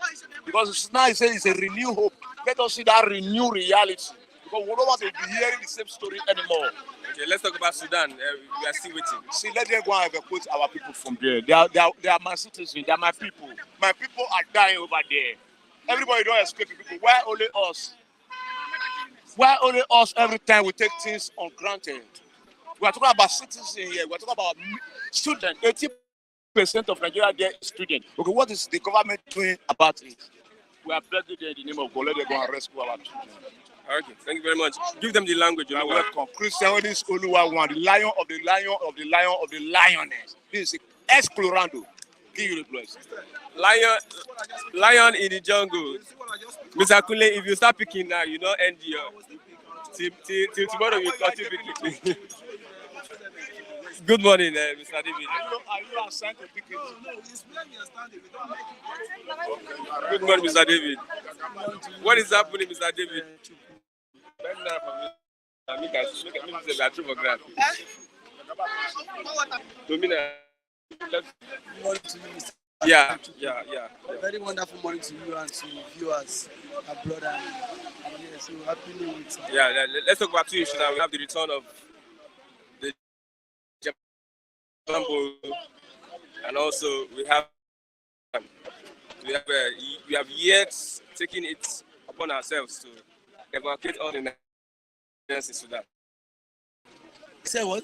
Because now he says it's a renewed hope. Let us see that renewed reality. Because we don't want to be hearing the same story anymore. Okay, let's talk about Sudan. We are still waiting. See, let them go and evacuate our people from there. They are my citizens. They are my people. My people are dying over there. Everybody don't escape people. Why only us? Why only us every time we take things on granted? We are talking about citizens here. We are talking about students. 80% of Nigeria there is students. Okay, what is the government doing about it? We are begging them in the name of God. Let them go and rescue our children. Okay, thank you very much. Give them the language. You are welcome. Christian, this Oluwawan, the lion of the lion of the lion of the lioness. This is Esclorando. Give you the blessing. Lion in the jungle. Mr. Kunle, if you start picking now, you don't end your. Till tomorrow, you continue picking. Good morning, Mr. David. Are you assigned to pick it? Good morning, Mr. David. What is happening, Mr. David? Yeah. Very wonderful morning to you and to viewers abroad and yes, so happy new week. Yeah, let's talk about two issues now. We have the return of the Japan, and also we have yet taken it upon ourselves to evacuate all the Nigerians in Sudan. Say what?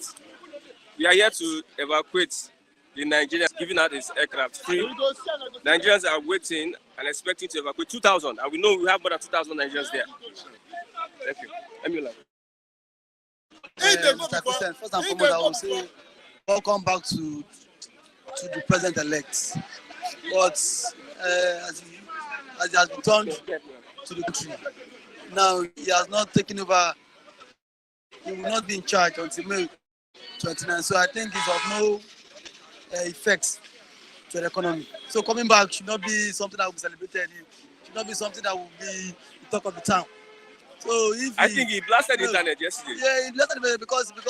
We are here to evacuate the Nigerians giving out his aircraft free. Nigerians are waiting and expecting to evacuate 2,000, and we know we have more than 2,000 Nigerians there. Thank you. Emula. Mr. Christian, first and foremost, I will say welcome back to the president-elect. But as he has returned to the country, now he has not taken over. He will not be in charge until May 29. So I think it's of no effects to the economy. So coming back should not be something that will be celebrated. It should not be something that will be the talk of the town. So if I think he blasted the internet yesterday. Yeah, he blasted it because it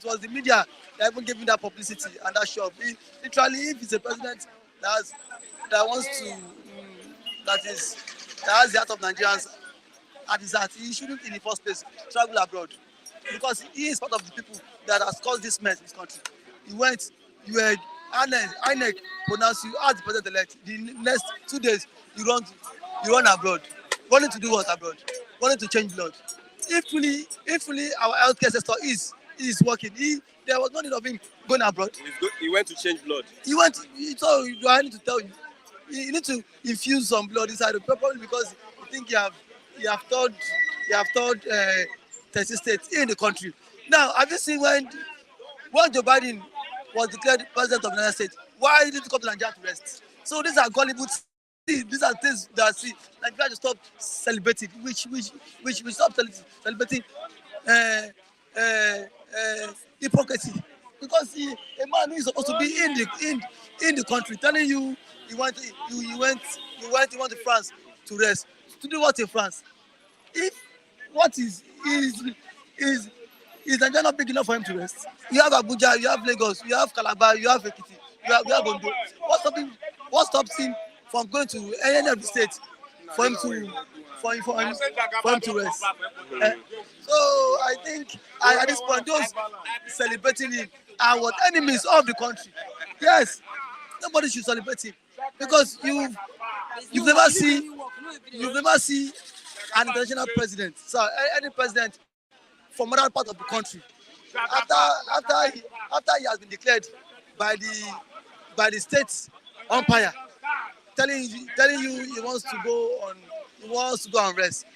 was the media that even gave him that publicity and that show. Literally, if it's a president that wants to that has the heart of Nigerians at his heart, he shouldn't in the first place travel abroad, because he is part of the people that has caused this mess in this country. He went, INEC pronounced you as the president-elect. The next 2 days, you run abroad. Wanting to do what abroad? Wanting to change blood. If fully our healthcare sector is working, there was no need of him going abroad. He went to change blood. So I need to tell you, you need to infuse some blood inside the probably because you think you have third testing state in the country. Now, have you seen when Joe Biden was declared president of the United States, why didn't he come to Nigeria to rest? So these are gullible. These are things that Nigeria should stop celebrating, which stop celebrating hypocrisy, because a man who is supposed to be in the country telling you he went to France to rest, to do what in France? If what is Nigeria not big enough for him to rest? You have Abuja, you have Lagos, you have Calabar, you have Ekiti, you have Ondo. What stops him from going to any of the states for him to rest? So I think at this point, those celebrating him are what enemies of the country. Yes, nobody should celebrate him, because you've never seen an international president, so any president from another part of the country, after he has been declared by the state umpire, telling you he wants to go and rest.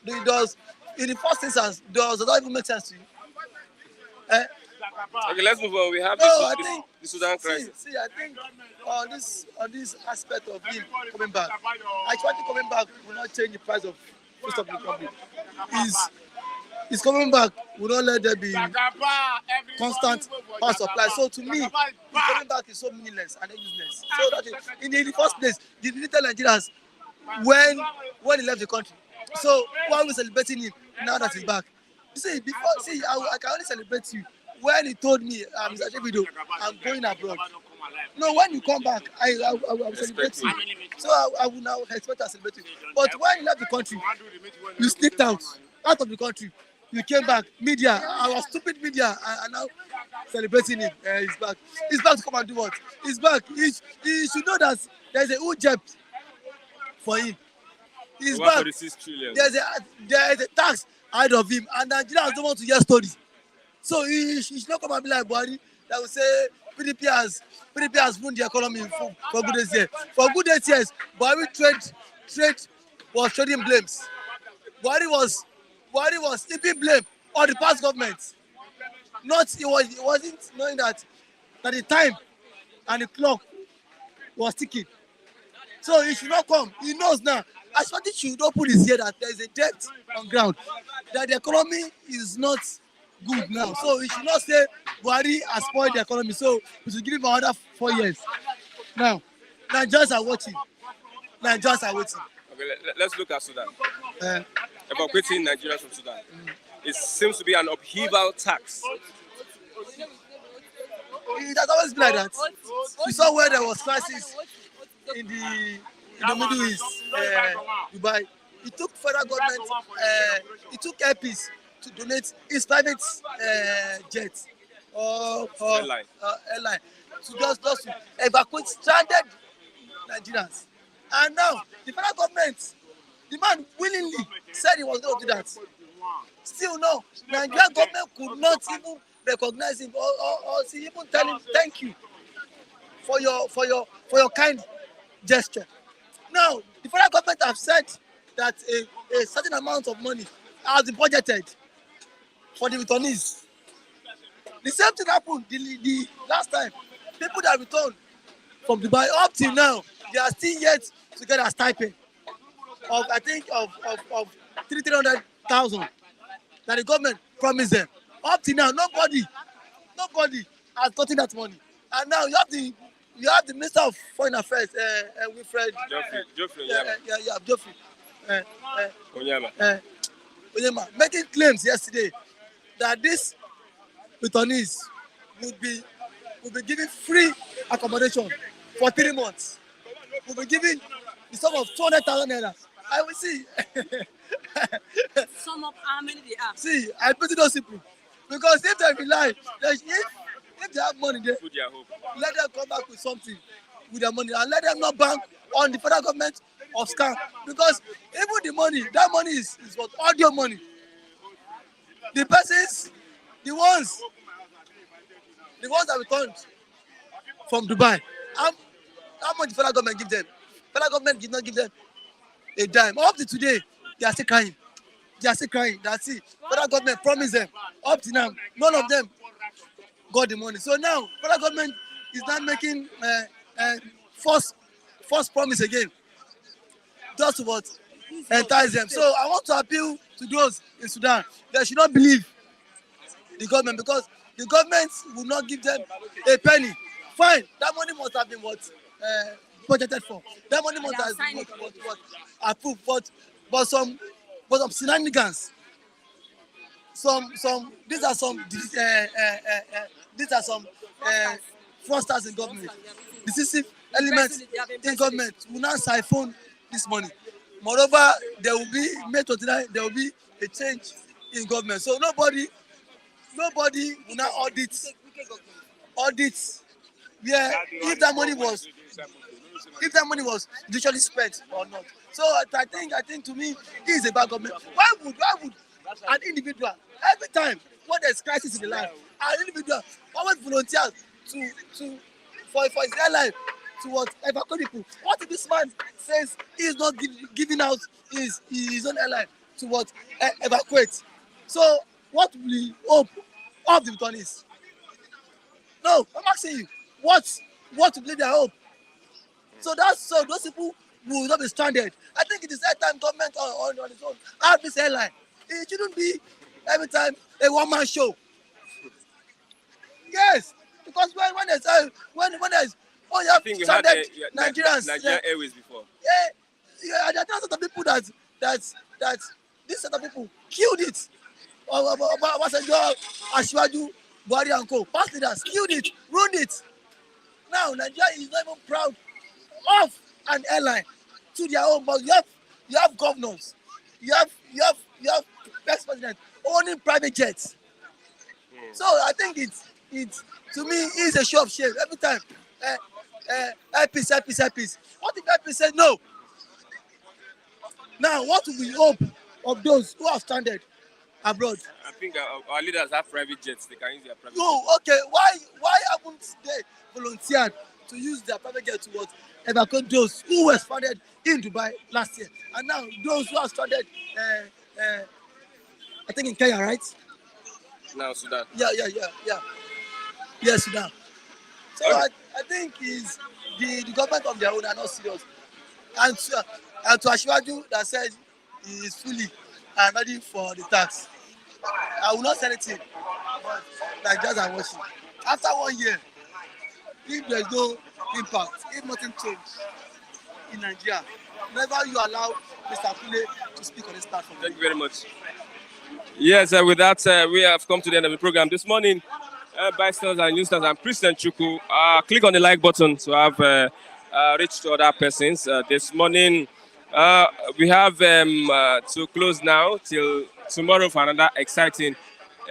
It does, in the first instance, does that even make sense to you? Okay, let's move on. We have the Sudan crisis. I think on this aspect of him coming back, actually coming back will not change the price of food of the company. He's coming back will not let there be constant power supply. So to me, his coming back is so meaningless and useless. So that in the first place, the little Nigerians when he left the country. So why are we celebrating him now that he's back? I can only celebrate you when he told me, Mr. Davido, I'm going abroad. No, when you come back, I will celebrate you. So I will now expect to celebrate you. But when you left the country, you sneaked out of the country. You came back, media, our stupid media, are now celebrating him. He's back. He's back to come and do what? He's back. He should know that there's a huge debt for him. He's back. There's a tax ahead of him, and Nigerians don't want to hear stories. So he should not come and be like Buhari that will say PDP has ruined the economy for good 8 years. For good 8 years, Buhari trade was trading blames. Buhari was heaping blame on the past government. He wasn't knowing that the time and the clock was ticking. So he should not come. He knows now. I thought he should open his ear that there is a debt on ground, that the economy is not good now. So he should not say Buhari has spoiled the economy, so we should give him another 4 years. Now, Nigerians are watching. Nigerians are waiting. Okay, let's look at Sudan. Evacuating Nigerians from Sudan. It seems to be an upheaval tax. It has always been like that. You saw where there was crisis in the Middle East, Dubai. It took federal government, it took airpeace to donate his private jet or airline to just to evacuate stranded Nigerians. And now the federal government, the man willingly said he was going to do that. Still Nigerian government could not even recognize him or even tell him thank you for your kind gesture. Now, the federal government have said that a certain amount of money has been budgeted for the returnees. The same thing happened the last time. People that returned from Dubai up till now, they are still yet to get a stipend of I think of 300,000 that the government promised them. Up till now, nobody has gotten that money. And now you have the Minister of Foreign Affairs, Wilfred Geoffrey Geoffrey Onyema. Onyema, making claims yesterday that these returnees would be given free accommodation for 3 months. Will be given the sum of 200,000 naira. I will see. Sum up how many they have. See, I pity those people because if they rely, if they have money there, Put their hope. let them come back with something with their money and let them not bank on the federal government of scam because even the money, that money is what audio money. The persons, the ones that returned from Dubai, how much the federal government give them? Federal government did not give them a dime. Up to today, they are still crying. That's it. Federal government promised them. Up to now, none of them got the money. So now, federal government is not making false promise again. Just to what? Entice them. So I want to appeal to those in Sudan. They should not believe the government because the government will not give them a penny. Fine, that money must have been budgeted for. That money must have been what approved. But some shenanigans. These are some fraudsters in government. Decisive elements in government will not siphon this money. Moreover, there will be May 29. There will be a change in government. So nobody will now audit where if that money was usually spent or not. So I think to me it is a bad government. Why would an individual every time when there's crisis in the land, an individual always volunteers for his airline to evacuate people? What if this man says he is not giving out his own airline to evacuate? So what will he hope of the returnees? No, I'm asking you, what will be their hope? So those people will not be stranded. I think it is that time government on its own have this airline. It shouldn't be every time a one-man show. Yes, because when there's you have stranded Nigerians. Nigerian Airways before. Yeah, there are thousands of people that this set of people killed it. Obasanjo, Asiwaju, Buhari and co. Past leaders killed it, ruined it. Now Nigeria is not even proud of an airline to their own, but you have governors, you have ex-president owning private jets. So I think it's to me is a show of shame every time. Peace. What if peace said no? Now what will we hope of those who have stranded abroad? I think our leaders have private jets. They can use their private jets. No, okay. Why haven't they volunteered to use their private jet to evacuate those who were stranded in Dubai last year? And now those who are stranded, I think in Kenya, right? Now Sudan. Yeah, Sudan. So I think is the government of their own are not serious. And to Asiwaju that says he is fully and ready for the tax. I will not say anything, but Nigerians are watching. After 1 year, if there is no impact, if nothing changes in Nigeria, never you allow Mr. Kule to speak on this platform. Thank you very much. Yes, with that, we have come to the end of the program this morning. Bystanders and listeners, I'm Christian Chuku. Click on the like button to have reached to other persons. This morning, we have to close now till tomorrow for another exciting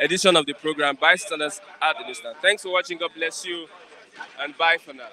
edition of the program. Bystanders at the distance. Thanks for watching. God bless you, and bye for now.